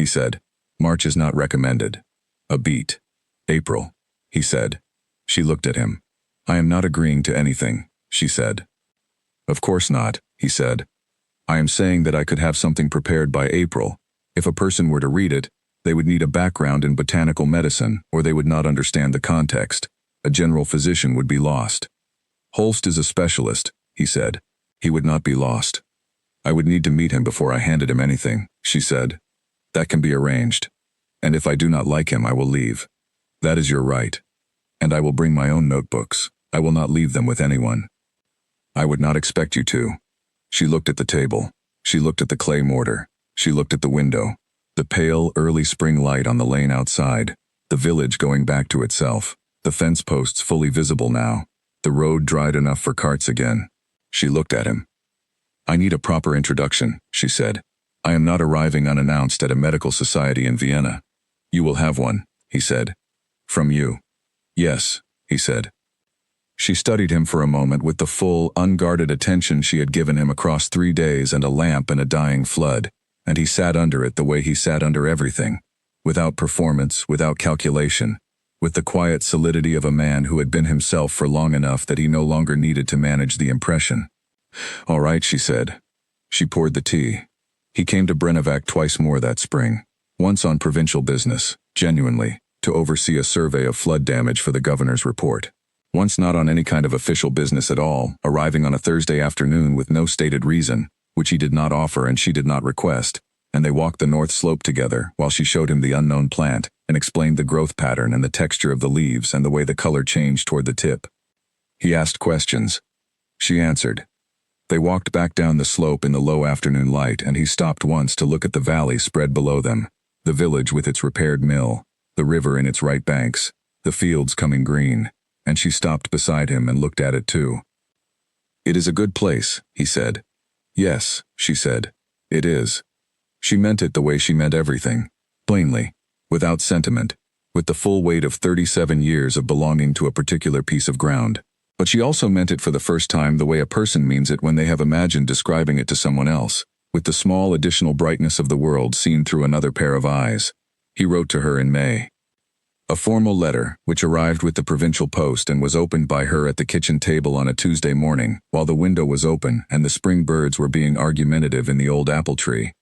he said. March is not recommended. A beat. April, he said. She looked at him. I am not agreeing to anything, she said. Of course not, he said. I am saying that I could have something prepared by April. If a person were to read it, they would need a background in botanical medicine, or they would not understand the context. A general physician would be lost. Holst is a specialist, he said. He would not be lost. I would need to meet him before I handed him anything, she said. That can be arranged. And if I do not like him, I will leave. That is your right. And I will bring my own notebooks. I will not leave them with anyone. I would not expect you to. She looked at the table. She looked at the clay mortar. She looked at the window. The pale, early spring light on the lane outside. The village going back to itself. The fence posts fully visible now. The road dried enough for carts again. She looked at him. I need a proper introduction, she said. I am not arriving unannounced at a medical society in Vienna. You will have one, he said. From you. Yes, he said. She studied him for a moment with the full, unguarded attention she had given him across 3 days and a lamp in a dying flood, and he sat under it the way he sat under everything, without performance, without calculation, with the quiet solidity of a man who had been himself for long enough that he no longer needed to manage the impression. All right, she said. She poured the tea. He came to Brenovac twice more that spring, once on provincial business, genuinely, to oversee a survey of flood damage for the governor's report. Once not on any kind of official business at all, arriving on a Thursday afternoon with no stated reason, which he did not offer and she did not request, and they walked the north slope together while she showed him the unknown plant and explained the growth pattern and the texture of the leaves and the way the color changed toward the tip. He asked questions. She answered. They walked back down the slope in the low afternoon light, and he stopped once to look at the valley spread below them, the village with its repaired mill, the river in its right banks, the fields coming green, and she stopped beside him and looked at it too. It is a good place, he said. Yes, she said. It is. She meant it the way she meant everything, plainly, without sentiment, with the full weight of 37 years of belonging to a particular piece of ground. But she also meant it for the first time the way a person means it when they have imagined describing it to someone else, with the small additional brightness of the world seen through another pair of eyes. He wrote to her in May. A formal letter, which arrived with the provincial post and was opened by her at the kitchen table on a Tuesday morning, while the window was open and the spring birds were being argumentative in the old apple tree.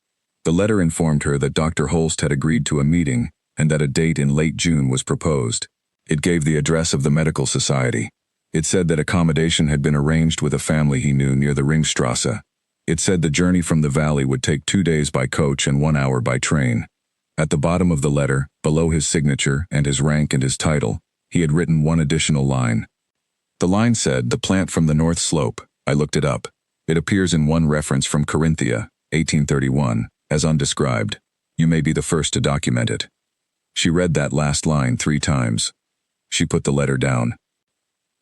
The letter informed her that Dr. Holst had agreed to a meeting and that a date in late June was proposed. It gave the address of the medical society. It said that accommodation had been arranged with a family he knew near the Ringstrasse. It said the journey from the valley would take 2 days by coach and 1 hour by train. At the bottom of the letter, below his signature and his rank and his title, he had written one additional line. The line said, "The plant from the north slope." I looked it up. It appears in one reference from Carinthia, 1831, as undescribed. You may be the first to document it. She read that last line 3 times. She put the letter down.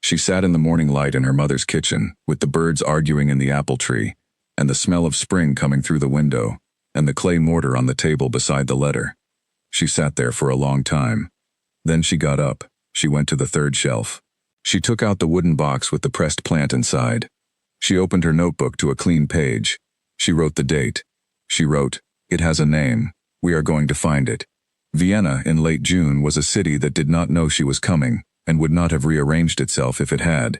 She sat in the morning light in her mother's kitchen, with the birds arguing in the apple tree, and the smell of spring coming through the window, and the clay mortar on the table beside the letter. She sat there for a long time. Then she got up. She went to the third shelf. She took out the wooden box with the pressed plant inside. She opened her notebook to a clean page. She wrote the date. She wrote, "It has a name. We are going to find it." Vienna in late June was a city that did not know she was coming, and would not have rearranged itself if it had.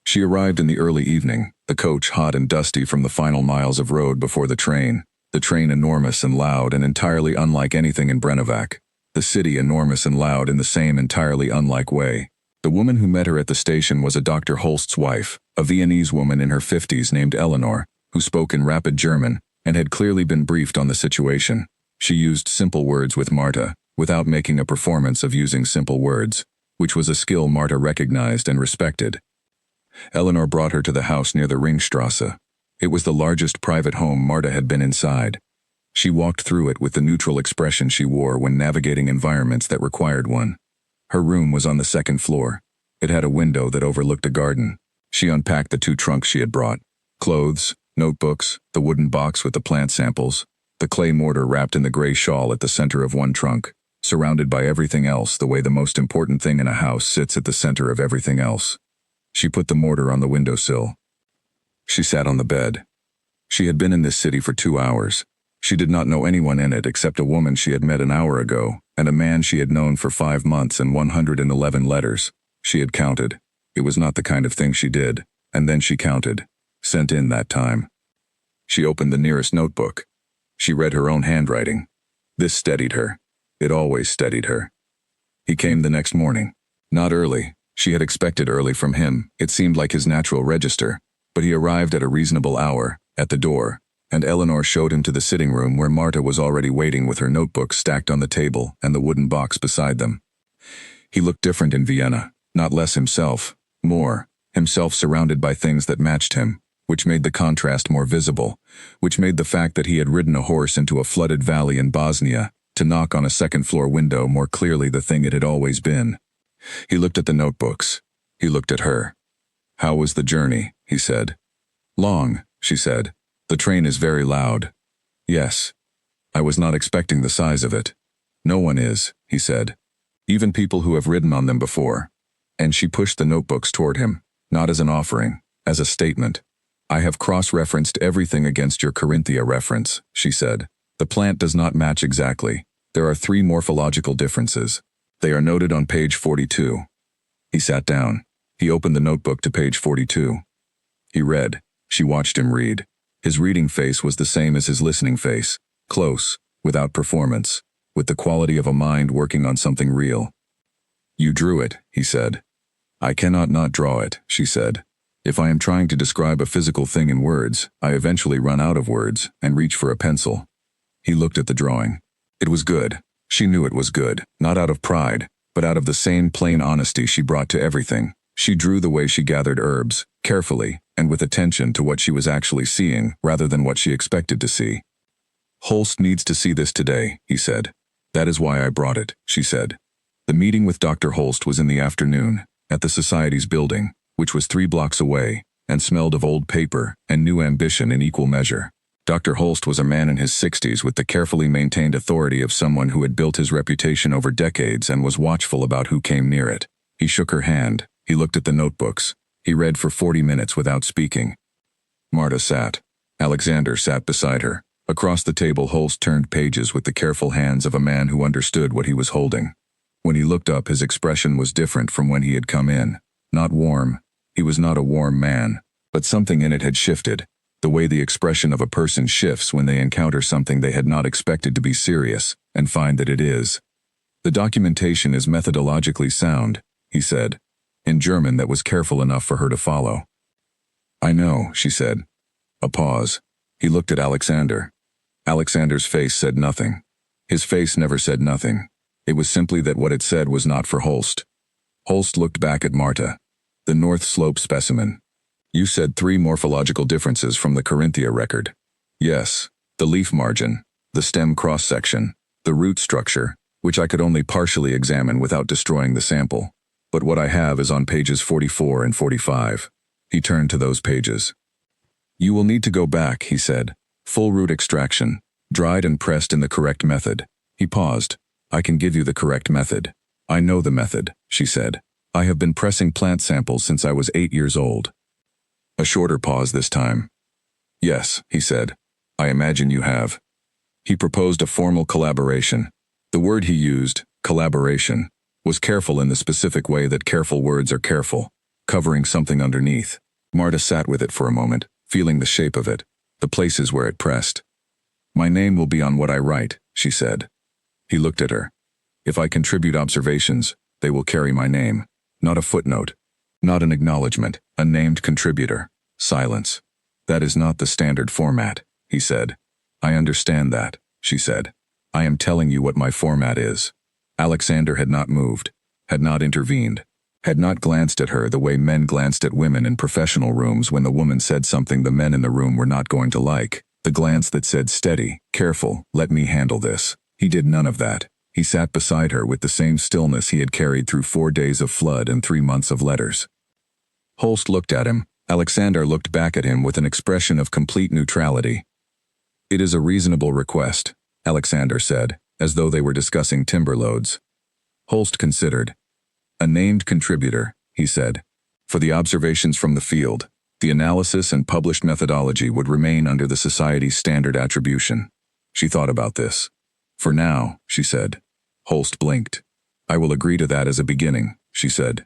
She arrived in the early evening, the coach hot and dusty from the final miles of road before the train enormous and loud and entirely unlike anything in Brenovac, the city enormous and loud in the same entirely unlike way. The woman who met her at the station was a Dr. Holst's wife, a Viennese woman in her 50s named Eleanor, who spoke in rapid German, and had clearly been briefed on the situation. She used simple words with Marta, without making a performance of using simple words, which was a skill Marta recognized and respected. Eleanor brought her to the house near the Ringstrasse. It was the largest private home Marta had been inside. She walked through it with the neutral expression she wore when navigating environments that required one. Her room was on the 2nd floor. It had a window that overlooked a garden. She unpacked the 2 trunks she had brought. Clothes, notebooks, the wooden box with the plant samples, the clay mortar wrapped in the gray shawl at the center of one trunk, surrounded by everything else the way the most important thing in a house sits at the center of everything else. She put the mortar on the windowsill. She sat on the bed. She had been in this city for 2 hours. She did not know anyone in it except a woman she had met an hour ago, and a man she had known for 5 months and 111 letters. She had counted. It was not the kind of thing she did, and then she counted. Sent in that time. She opened the nearest notebook. She read her own handwriting. This steadied her. It always steadied her. He came the next morning. Not early. She had expected early from him. It seemed like his natural register. But he arrived at a reasonable hour, at the door, and Eleanor showed him to the sitting room where Marta was already waiting with her notebooks stacked on the table and the wooden box beside them. He looked different in Vienna, not less himself, more, himself surrounded by things that matched him, which made the contrast more visible, which made the fact that he had ridden a horse into a flooded valley in Bosnia to knock on a second-floor window more clearly the thing it had always been. He looked at the notebooks. He looked at her. "How was the journey?" he said. "Long," she said. "The train is very loud." "Yes. I was not expecting the size of it." "No one is," he said. "Even people who have ridden on them before." And she pushed the notebooks toward him, not as an offering, as a statement. "I have cross-referenced everything against your Corinthia reference," she said. "The plant does not match exactly. There are 3 morphological differences. They are noted on page 42. He sat down. He opened the notebook to page 42. He read. She watched him read. His reading face was the same as his listening face, close, without performance, with the quality of a mind working on something real. "You drew it," he said. "I cannot not draw it," she said. "If I am trying to describe a physical thing in words, I eventually run out of words and reach for a pencil." He looked at the drawing. It was good. She knew it was good, not out of pride, but out of the same plain honesty she brought to everything. She drew the way she gathered herbs, carefully, and with attention to what she was actually seeing rather than what she expected to see. "Holst needs to see this today," he said. "That is why I brought it," she said. The meeting with Dr. Holst was in the afternoon, at the Society's building, which was 3 blocks away, and smelled of old paper and new ambition in equal measure. Dr. Holst was a man in his 60s with the carefully maintained authority of someone who had built his reputation over decades and was watchful about who came near it. He shook her hand. He looked at the notebooks. He read for 40 minutes without speaking. Marta sat. Alexander sat beside her. Across the table, Holst turned pages with the careful hands of a man who understood what he was holding. When he looked up, his expression was different from when he had come in. Not warm. He was not a warm man. But something in it had shifted. The way the expression of a person shifts when they encounter something they had not expected to be serious, and find that it is. "The documentation is methodologically sound," he said, in German that was careful enough for her to follow. "I know," she said. A pause. He looked at Alexander. Alexander's face said nothing. His face never said nothing. It was simply that what it said was not for Holst. Holst looked back at Marta. "The North Slope specimen. You said 3 morphological differences from the Corinthia record." "Yes. The leaf margin, the stem cross-section, the root structure, which I could only partially examine without destroying the sample. But what I have is on pages 44 and 45. He turned to those pages. "You will need to go back," he said. "Full root extraction, dried and pressed in the correct method." He paused. "I can give you the correct method." "I know the method," she said. "I have been pressing plant samples since I was 8 years old." A shorter pause this time. "Yes," he said. "I imagine you have." He proposed a formal collaboration. The word he used, collaboration, was careful in the specific way that careful words are careful, covering something underneath. Marta sat with it for a moment, feeling the shape of it, the places where it pressed. "My name will be on what I write," she said. He looked at her. "If I contribute observations, they will carry my name. Not a footnote. Not an acknowledgement, a named contributor." Silence. "That is not the standard format," he said. "I understand that," she said. "I am telling you what my format is." Alexander had not moved, had not intervened, had not glanced at her the way men glanced at women in professional rooms when the woman said something the men in the room were not going to like. The glance that said, "Steady, careful, let me handle this." He did none of that. He sat beside her with the same stillness he had carried through 4 days of flood and 3 months of letters. Holst looked at him. Alexander looked back at him with an expression of complete neutrality. "It is a reasonable request," Alexander said, as though they were discussing timber loads. Holst considered. "A named contributor," he said. "For the observations from the field, the analysis and published methodology would remain under the Society's standard attribution." She thought about this. For now, she said. Holst blinked. I will agree to that as a beginning, she said.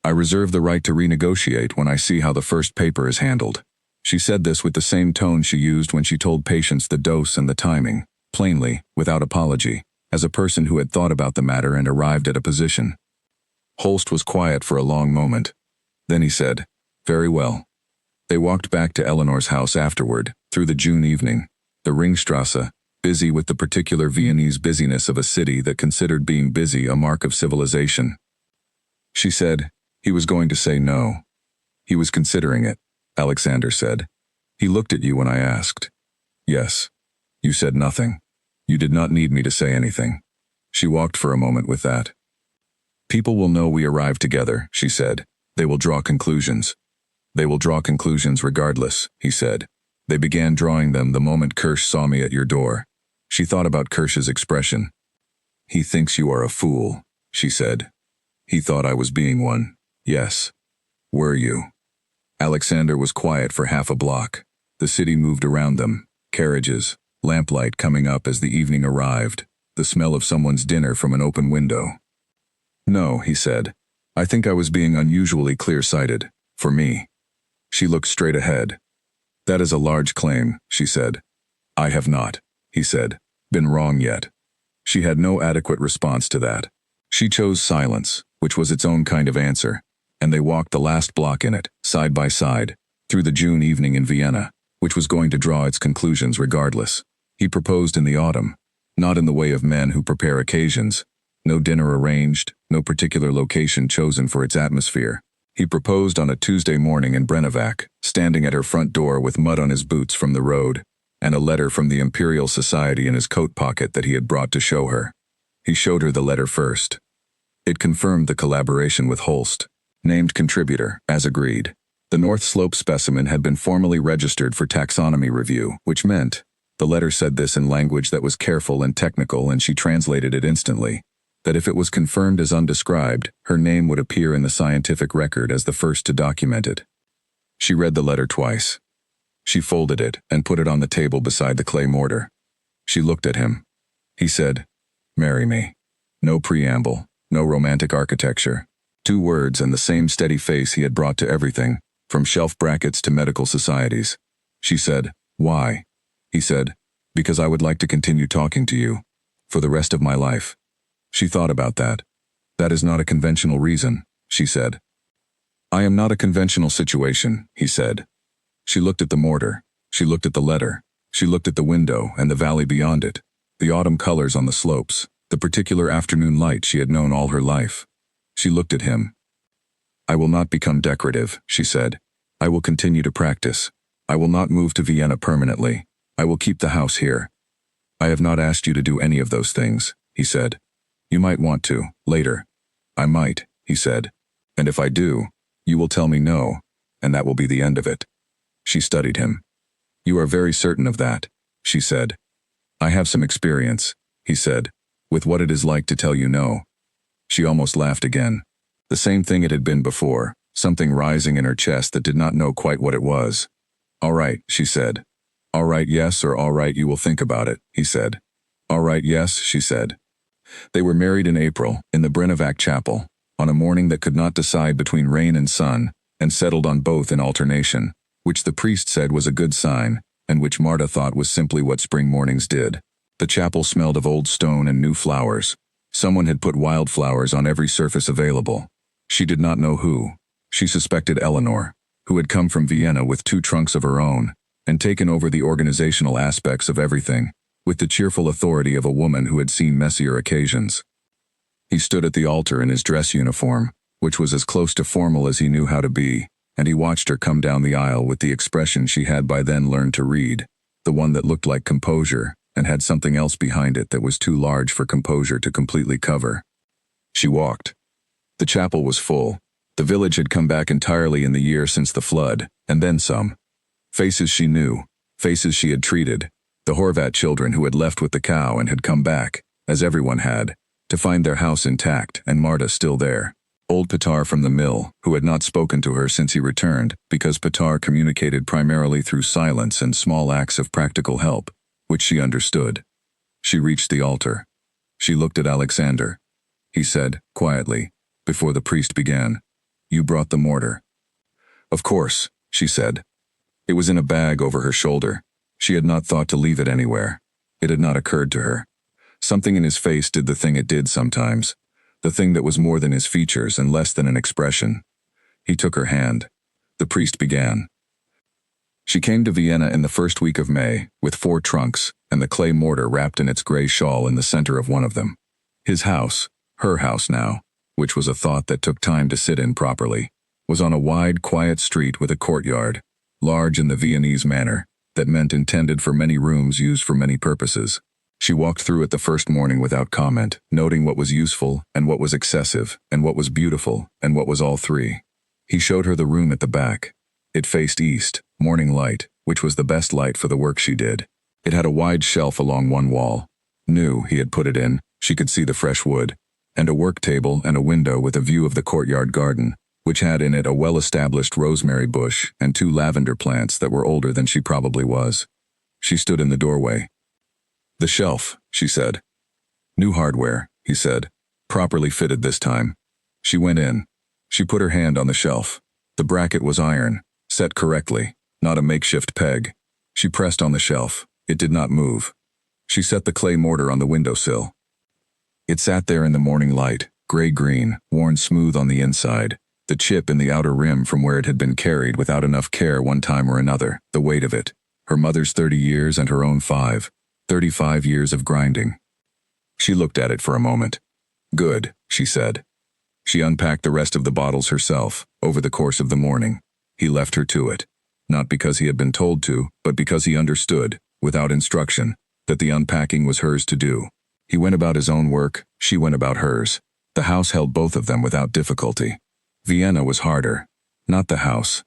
I reserve the right to renegotiate when I see how the first paper is handled. She said this with the same tone she used when she told patients the dose and the timing, plainly, without apology, as a person who had thought about the matter and arrived at a position. Holst was quiet for a long moment. Then he said, Very well. They walked back to Eleanor's house afterward, through the June evening, the Ringstrasse, busy with the particular Viennese busyness of a city that considered being busy a mark of civilization. She said, He was going to say no. He was considering it, Alexander said. He looked at you when I asked. Yes. You said nothing. You did not need me to say anything. She walked for a moment with that. People will know we arrived together, she said. They will draw conclusions. They will draw conclusions regardless, he said. They began drawing them the moment Kirsch saw me at your door. She thought about Kirsch's expression. He thinks you are a fool, she said. He thought I was being one. Yes. Were you? Alexander was quiet for half a block. The city moved around them, carriages, lamplight coming up as the evening arrived, the smell of someone's dinner from an open window. No, he said. I think I was being unusually clear-sighted, for me. She looked straight ahead. That is a large claim, she said. I have not, he said, been wrong yet. She had no adequate response to that. She chose silence, which was its own kind of answer, and they walked the last block in it, side by side, through the June evening in Vienna, which was going to draw its conclusions regardless. He proposed in the autumn, not in the way of men who prepare occasions, no dinner arranged, no particular location chosen for its atmosphere. He proposed on a Tuesday morning in Brennevac, standing at her front door with mud on his boots from the road, and a letter from the Imperial Society in his coat pocket that he had brought to show her. He showed her the letter first. It confirmed the collaboration with Holst, named contributor, as agreed. The North Slope specimen had been formally registered for taxonomy review, which meant, the letter said this in language that was careful and technical, and she translated it instantly, that if it was confirmed as undescribed, her name would appear in the scientific record as the first to document it. She read the letter twice. She folded it and put it on the table beside the clay mortar. She looked at him. He said, Marry me. No preamble, no romantic architecture. 2 words and the same steady face he had brought to everything, from shelf brackets to medical societies. She said, Why? He said, Because I would like to continue talking to you. For the rest of my life. She thought about that. That is not a conventional reason, she said. I am not a conventional situation, he said. She looked at the mortar. She looked at the letter. She looked at the window and the valley beyond it, the autumn colors on the slopes, the particular afternoon light she had known all her life. She looked at him. I will not become decorative, she said. I will continue to practice. I will not move to Vienna permanently. I will keep the house here. I have not asked you to do any of those things, he said. You might want to, later. I might, he said. And if I do, you will tell me no, and that will be the end of it. She studied him. You are very certain of that, she said. I have some experience, he said, with what it is like to tell you no. She almost laughed again. The same thing it had been before, something rising in her chest that did not know quite what it was. All right, she said. All right, yes, or all right, you will think about it, he said. All right, yes, she said. They were married in April, in the Brennevac chapel, on a morning that could not decide between rain and sun, and settled on both in alternation, which the priest said was a good sign, and which Marta thought was simply what spring mornings did. The chapel smelled of old stone and new flowers. Someone had put wildflowers on every surface available. She did not know who. She suspected Eleanor, who had come from Vienna with 2 trunks of her own, and taken over the organizational aspects of everything, with the cheerful authority of a woman who had seen messier occasions. He stood at the altar in his dress uniform, which was as close to formal as he knew how to be, and he watched her come down the aisle with the expression she had by then learned to read, the one that looked like composure, and had something else behind it that was too large for composure to completely cover. She walked. The chapel was full. The village had come back entirely in the year since the flood, and then some. Faces she knew, faces she had treated, the Horvat children who had left with the cow and had come back, as everyone had, to find their house intact and Marta still there. Old Petar from the mill, who had not spoken to her since he returned, because Petar communicated primarily through silence and small acts of practical help, which she understood. She reached the altar. She looked at Alexander. He said, quietly, before the priest began, "You brought the mortar." "Of course," she said. It was in a bag over her shoulder. She had not thought to leave it anywhere. It had not occurred to her. Something in his face did the thing it did sometimes, the thing that was more than his features and less than an expression. He took her hand. The priest began. She came to Vienna in the first week of May, with 4 trunks, and the clay mortar wrapped in its gray shawl in the center of one of them. His house, her house now, which was a thought that took time to sit in properly, was on a wide, quiet street with a courtyard, large in the Viennese manner, that meant intended for many rooms used for many purposes. She walked through it the first morning without comment, noting what was useful and what was excessive, and what was beautiful and what was all three. He showed her the room at the back. It faced east, morning light, which was the best light for the work she did. It had a wide shelf along one wall. New, he had put it in, she could see the fresh wood, and a work table and a window with a view of the courtyard garden, which had in it a well-established rosemary bush and 2 lavender plants that were older than she probably was. She stood in the doorway. "The shelf," she said. "New hardware," he said. "Properly fitted this time." She went in. She put her hand on the shelf. The bracket was iron, set correctly, not a makeshift peg. She pressed on the shelf. It did not move. She set the clay mortar on the windowsill. It sat there in the morning light, gray-green, worn smooth on the inside, the chip in the outer rim from where it had been carried without enough care one time or another, the weight of it, her mother's 30 years and her own 35 years of grinding. She looked at it for a moment. "Good," she said. She unpacked the rest of the bottles herself, over the course of the morning. He left her to it, not because he had been told to, but because he understood, without instruction, that the unpacking was hers to do. He went about his own work, she went about hers. The house held both of them without difficulty. Vienna was harder. Not the house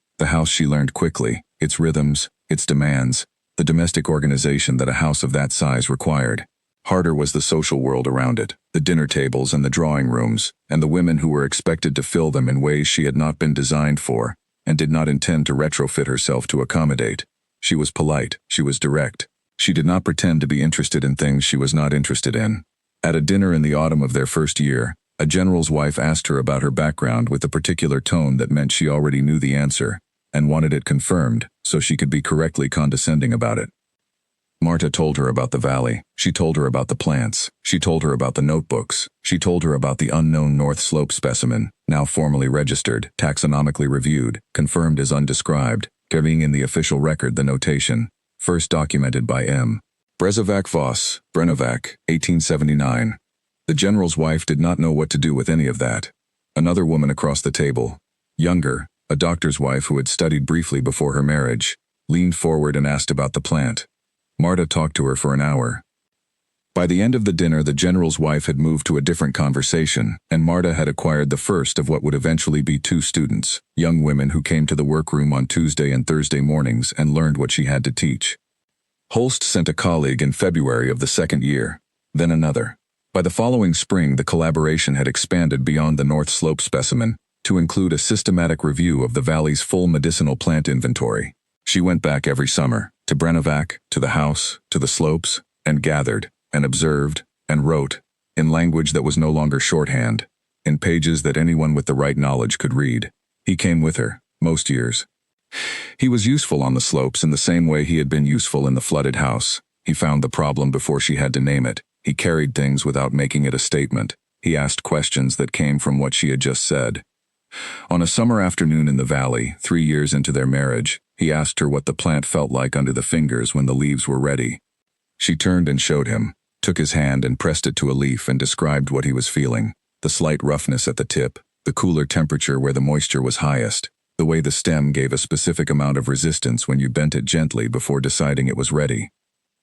she learned quickly, its rhythms, its demands, the domestic organization that a house of that size required. Harder was the social world around it, the dinner tables and the drawing rooms, and the women who were expected to fill them in ways she had not been designed for, and did not intend to retrofit herself to accommodate. She was polite, she was direct. She did not pretend to be interested in things she was not interested in. At a dinner in the autumn of their first year, a general's wife asked her about her background with a particular tone that meant she already knew the answer, and wanted it confirmed, so she could be correctly condescending about it. Marta told her about the valley, she told her about the plants, she told her about the notebooks, she told her about the unknown North Slope specimen, now formally registered, taxonomically reviewed, confirmed as undescribed, carrying in the official record the notation, first documented by M. Brezovac Voss, Brenovac, 1879. The general's wife did not know what to do with any of that. Another woman across the table, younger, a doctor's wife who had studied briefly before her marriage, leaned forward and asked about the plant. Marta talked to her for an hour. By the end of the dinner, the general's wife had moved to a different conversation, and Marta had acquired the first of what would eventually be 2 students, young women who came to the workroom on Tuesday and Thursday mornings and learned what she had to teach. Holst sent a colleague in February of the second year, then another. By the following spring, the collaboration had expanded beyond the North Slope specimen to include a systematic review of the valley's full medicinal plant inventory. She went back every summer, to Brenovac, to the house, to the slopes, and gathered, and observed, and wrote, in language that was no longer shorthand, in pages that anyone with the right knowledge could read. He came with her, most years. He was useful on the slopes in the same way he had been useful in the flooded house. He found the problem before she had to name it. He carried things without making it a statement. He asked questions that came from what she had just said. On a summer afternoon in the valley, 3 years into their marriage, he asked her what the plant felt like under the fingers when the leaves were ready. She turned and showed him, took his hand and pressed it to a leaf and described what he was feeling, the slight roughness at the tip, the cooler temperature where the moisture was highest, the way the stem gave a specific amount of resistance when you bent it gently before deciding it was ready.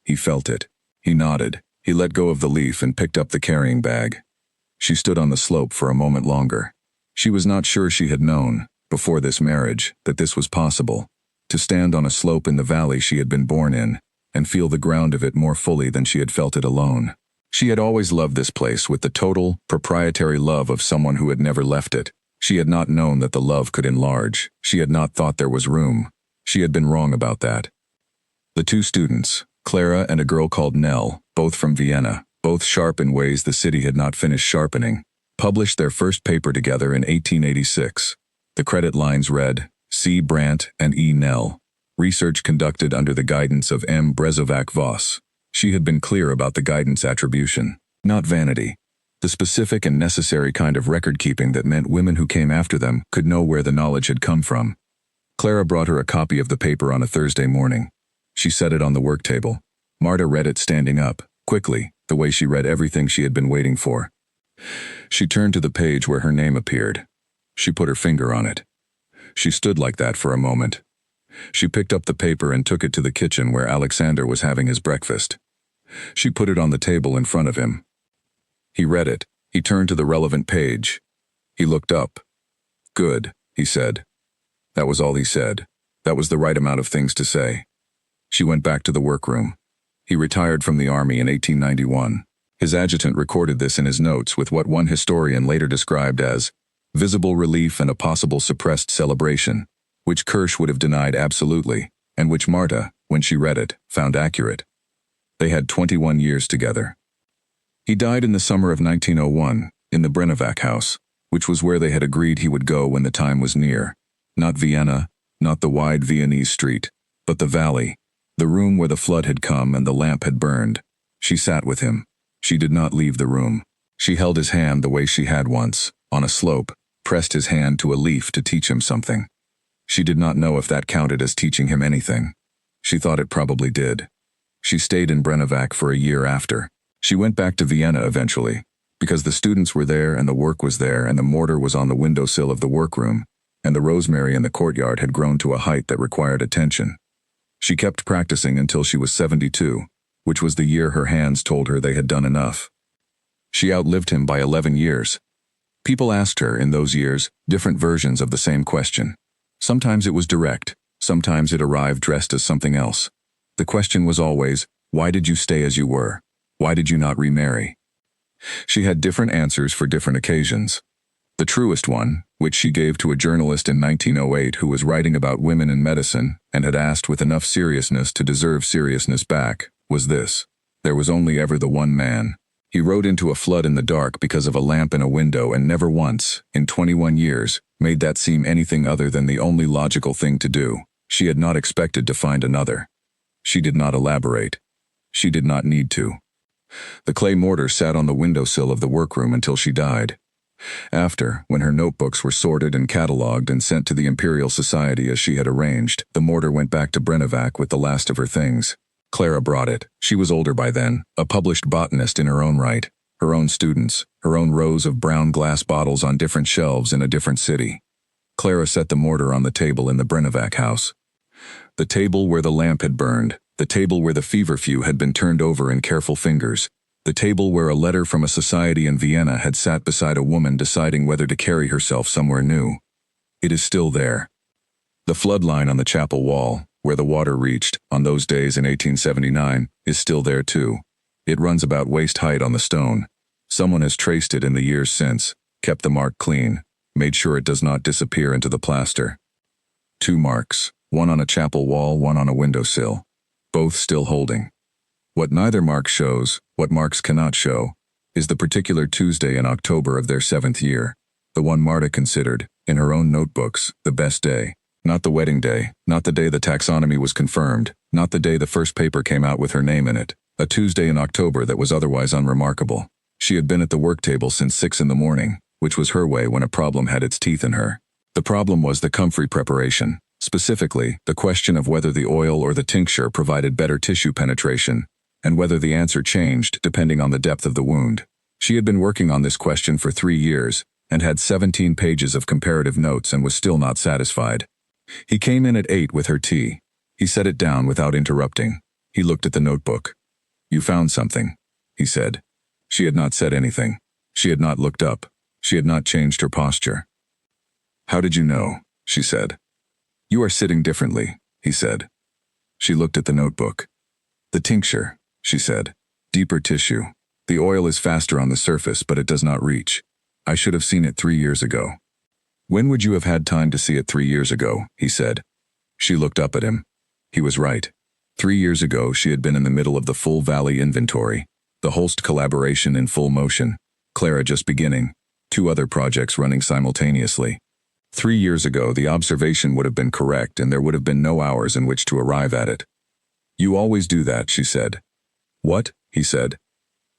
He felt it. He nodded. He let go of the leaf and picked up the carrying bag. She stood on the slope for a moment longer. She was not sure she had known, before this marriage, that this was possible, to stand on a slope in the valley she had been born in, and feel the ground of it more fully than she had felt it alone. She had always loved this place with the total, proprietary love of someone who had never left it. She had not known that the love could enlarge. She had not thought there was room. She had been wrong about that. The 2 students, Clara and a girl called Nell, both from Vienna, both sharp in ways the city had not finished sharpening, published their first paper together in 1886. The credit lines read, C. Brandt and E. Nell. Research conducted under the guidance of M. Brezovac Voss. She had been clear about the guidance attribution, not vanity. The specific and necessary kind of record-keeping that meant women who came after them could know where the knowledge had come from. Clara brought her a copy of the paper on a Thursday morning. She set it on the work table. Marta read it standing up, quickly, the way she read everything she had been waiting for. She turned to the page where her name appeared. She put her finger on it. She stood like that for a moment. She picked up the paper and took it to the kitchen where Alexander was having his breakfast. She put it on the table in front of him. He read it. He turned to the relevant page. He looked up. Good, he said. That was all he said. That was the right amount of things to say. She went back to the workroom. He retired from the army in 1891. His adjutant recorded this in his notes with what one historian later described as visible relief and a possible suppressed celebration, which Kirsch would have denied absolutely, and which Marta, when she read it, found accurate. They had 21 years together. He died in the summer of 1901, in the Brezovac house, which was where they had agreed he would go when the time was near. Not Vienna, not the wide Viennese street, but the valley, the room where the flood had come and the lamp had burned. She sat with him. She did not leave the room. She held his hand the way she had once, on a slope, pressed his hand to a leaf to teach him something. She did not know if that counted as teaching him anything. She thought it probably did. She stayed in Brezovac for a year after. She went back to Vienna eventually, because the students were there and the work was there and the mortar was on the windowsill of the workroom, and the rosemary in the courtyard had grown to a height that required attention. She kept practicing until she was 72, which was the year her hands told her they had done enough. She outlived him by 11 years. People asked her, in those years, different versions of the same question. Sometimes it was direct, sometimes it arrived dressed as something else. The question was always, why did you stay as you were? Why did you not remarry? She had different answers for different occasions. The truest one, which she gave to a journalist in 1908 who was writing about women in medicine and had asked with enough seriousness to deserve seriousness back, was this: there was only ever the one man. He rode into a flood in the dark because of a lamp in a window and never once, in 21 years, made that seem anything other than the only logical thing to do. She had not expected to find another. She did not elaborate. She did not need to. The clay mortar sat on the windowsill of the workroom until she died. After, when her notebooks were sorted and catalogued and sent to the Imperial Society as she had arranged, the mortar went back to Brezovac with the last of her things. Clara brought it. She was older by then, a published botanist in her own right, her own students, her own rows of brown glass bottles on different shelves in a different city. Clara set the mortar on the table in the Brezovac house. The table where the lamp had burned, the table where the feverfew had been turned over in careful fingers, the table where a letter from a society in Vienna had sat beside a woman deciding whether to carry herself somewhere new. It is still there. The flood line on the chapel wall, where the water reached, on those days in 1879, is still there too. It runs about waist height on the stone. Someone has traced it in the years since, kept the mark clean, made sure it does not disappear into the plaster. 2 marks, one on a chapel wall, one on a windowsill, both still holding. What neither mark shows, what marks cannot show, is the particular Tuesday in October of their 7th year, the one Marta considered, in her own notebooks, the best day. Not the wedding day, not the day the taxonomy was confirmed, not the day the first paper came out with her name in it, a Tuesday in October that was otherwise unremarkable. She had been at the work table since 6 in the morning, which was her way when a problem had its teeth in her. The problem was the comfrey preparation, specifically, the question of whether the oil or the tincture provided better tissue penetration, and whether the answer changed depending on the depth of the wound. She had been working on this question for 3 years, and had 17 pages of comparative notes and was still not satisfied. He came in at 8 with her tea. He set it down without interrupting. He looked at the notebook. "You found something," he said. She had not said anything. She had not looked up. She had not changed her posture. "How did you know?" she said. "You are sitting differently," he said. She looked at the notebook. "The tincture," she said. "Deeper tissue. The oil is faster on the surface, but it does not reach. I should have seen it 3 years ago." "When would you have had time to see it 3 years ago?" he said. She looked up at him. He was right. 3 years ago, she had been in the middle of the full Valley inventory, the Holst collaboration in full motion, Clara just beginning, 2 other projects running simultaneously. 3 years ago, the observation would have been correct and there would have been no hours in which to arrive at it. "You always do that," she said. "What?" he said.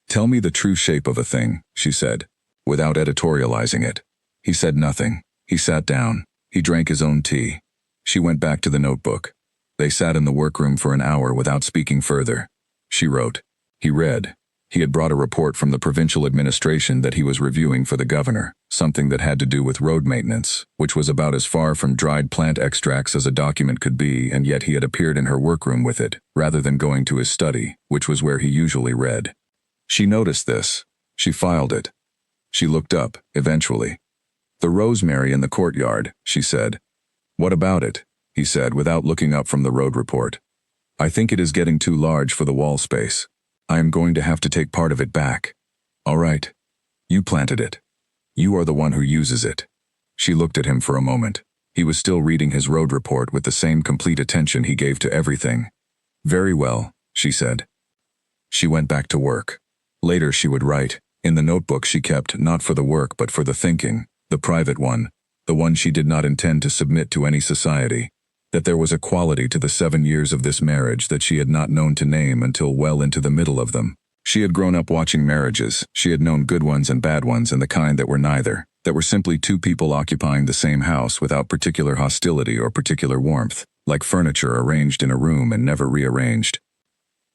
"Tell me the true shape of a thing," she said, without editorializing it. He said nothing. He sat down. He drank his own tea. She went back to the notebook. They sat in the workroom for an hour without speaking further. She wrote. He read. He had brought a report from the provincial administration that he was reviewing for the governor, something that had to do with road maintenance, which was about as far from dried plant extracts as a document could be, and yet he had appeared in her workroom with it, rather than going to his study, which was where he usually read. She noticed this. She filed it. She looked up, eventually. "The rosemary in the courtyard," she said. "What about it?" he said, without looking up from the road report. "I think it is getting too large for the wall space. I am going to have to take part of it back." "All right. You planted it. You are the one who uses it." She looked at him for a moment. He was still reading his road report with the same complete attention he gave to everything. "Very well," she said. She went back to work. Later she would write, in the notebook she kept, not for the work but for the thinking, the private one, the one she did not intend to submit to any society, that there was a quality to the 7 years of this marriage that she had not known to name until well into the middle of them. She had grown up watching marriages. She had known good ones and bad ones and the kind that were neither, that were simply 2 people occupying the same house without particular hostility or particular warmth, like furniture arranged in a room and never rearranged.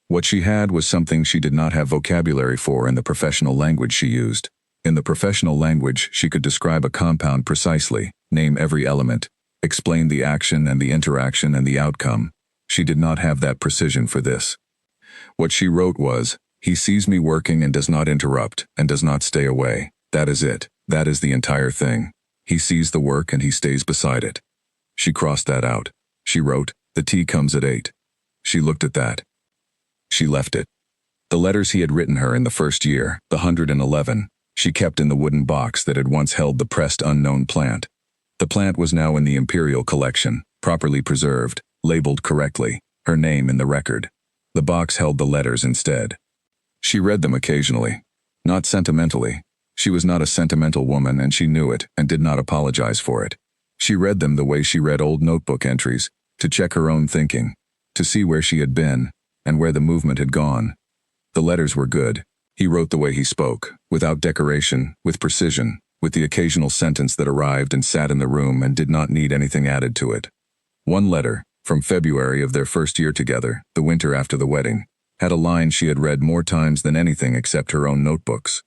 What she had was something she did not have vocabulary for in the professional language she used. In the professional language, she could describe a compound precisely, name every element, explain the action and the interaction and the outcome. She did not have that precision for this. What she wrote was, "He sees me working and does not interrupt, and does not stay away. That is it. That is the entire thing. He sees the work and he stays beside it." She crossed that out. She wrote, "The tea comes at 8. She looked at that. She left it. The letters he had written her in the first year, the 111, she kept in the wooden box that had once held the pressed unknown plant. The plant was now in the Imperial collection, properly preserved, labeled correctly, her name in the record. The box held the letters instead. She read them occasionally. Not sentimentally. She was not a sentimental woman and she knew it and did not apologize for it. She read them the way she read old notebook entries, to check her own thinking, to see where she had been, and where the movement had gone. The letters were good. He wrote the way he spoke, without decoration, with precision, with the occasional sentence that arrived and sat in the room and did not need anything added to it. One letter, from February of their first year together, the winter after the wedding, had a line she had read more times than anything except her own notebooks.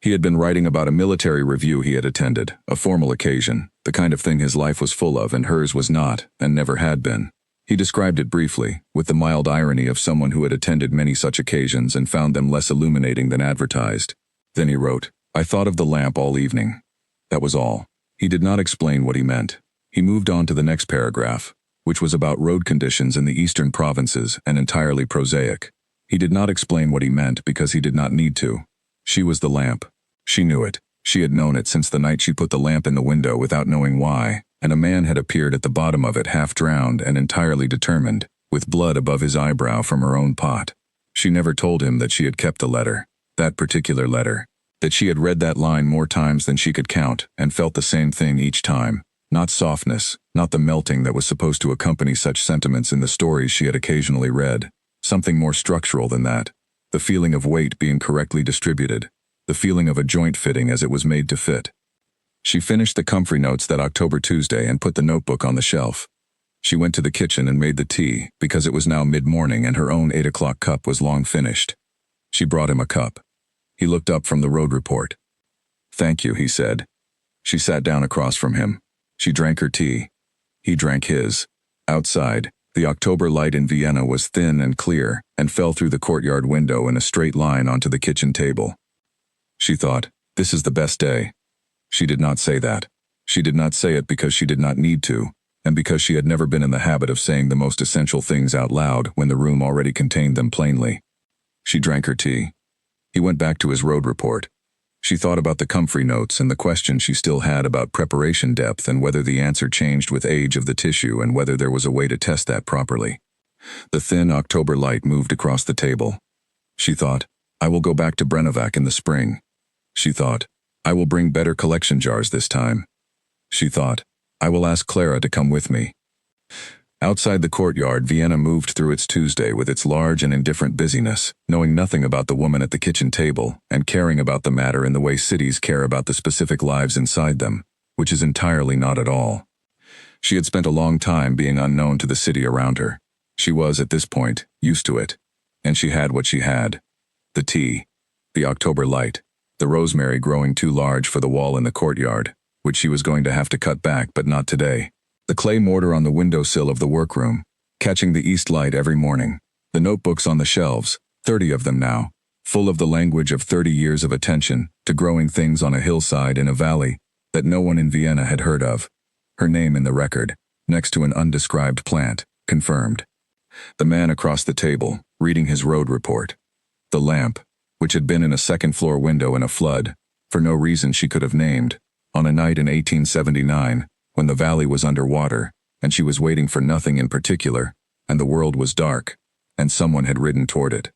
He had been writing about a military review he had attended, a formal occasion, the kind of thing his life was full of and hers was not, and never had been. He described it briefly, with the mild irony of someone who had attended many such occasions and found them less illuminating than advertised. Then he wrote, "I thought of the lamp all evening." That was all. He did not explain what he meant. He moved on to the next paragraph, which was about road conditions in the eastern provinces and entirely prosaic. He did not explain what he meant because he did not need to. She was the lamp. She knew it. She had known it since the night she put the lamp in the window without knowing why, and a man had appeared at the bottom of it half drowned and entirely determined, with blood above his eyebrow from her own pot. She never told him that she had kept the letter, that particular letter, that she had read that line more times than she could count and felt the same thing each time, not softness, not the melting that was supposed to accompany such sentiments in the stories she had occasionally read, something more structural than that, the feeling of weight being correctly distributed, the feeling of a joint fitting as it was made to fit. She finished the comfrey notes that October Tuesday and put the notebook on the shelf. She went to the kitchen and made the tea, because it was now mid-morning and her own 8 o'clock cup was long finished. She brought him a cup. He looked up from the road report. "Thank you," he said. She sat down across from him. She drank her tea. He drank his. Outside, the October light in Vienna was thin and clear and fell through the courtyard window in a straight line onto the kitchen table. She thought, "This is the best day." She did not say that. She did not say it because she did not need to, and because she had never been in the habit of saying the most essential things out loud when the room already contained them plainly. She drank her tea. He went back to his road report. She thought about the comfrey notes and the question she still had about preparation depth and whether the answer changed with age of the tissue and whether there was a way to test that properly. The thin October light moved across the table. She thought, I will go back to Brenovac in the spring. She thought, I will bring better collection jars this time. She thought, I will ask Clara to come with me. Outside the courtyard, Vienna moved through its Tuesday with its large and indifferent busyness, knowing nothing about the woman at the kitchen table and caring about the matter in the way cities care about the specific lives inside them, which is entirely not at all. She had spent a long time being unknown to the city around her. She was, at this point, used to it. And she had what she had. The tea, the October light, the rosemary growing too large for the wall in the courtyard, which she was going to have to cut back, but not today. The clay mortar on the windowsill of the workroom, catching the east light every morning. The notebooks on the shelves, 30 of them now, full of the language of 30 years of attention to growing things on a hillside in a valley that no one in Vienna had heard of. Her name in the record, next to an undescribed plant, confirmed. The man across the table, reading his road report. The lamp, which had been in a second-floor window in a flood, for no reason she could have named, on a night in 1879, when the valley was underwater, and she was waiting for nothing in particular, and the world was dark, and someone had ridden toward it.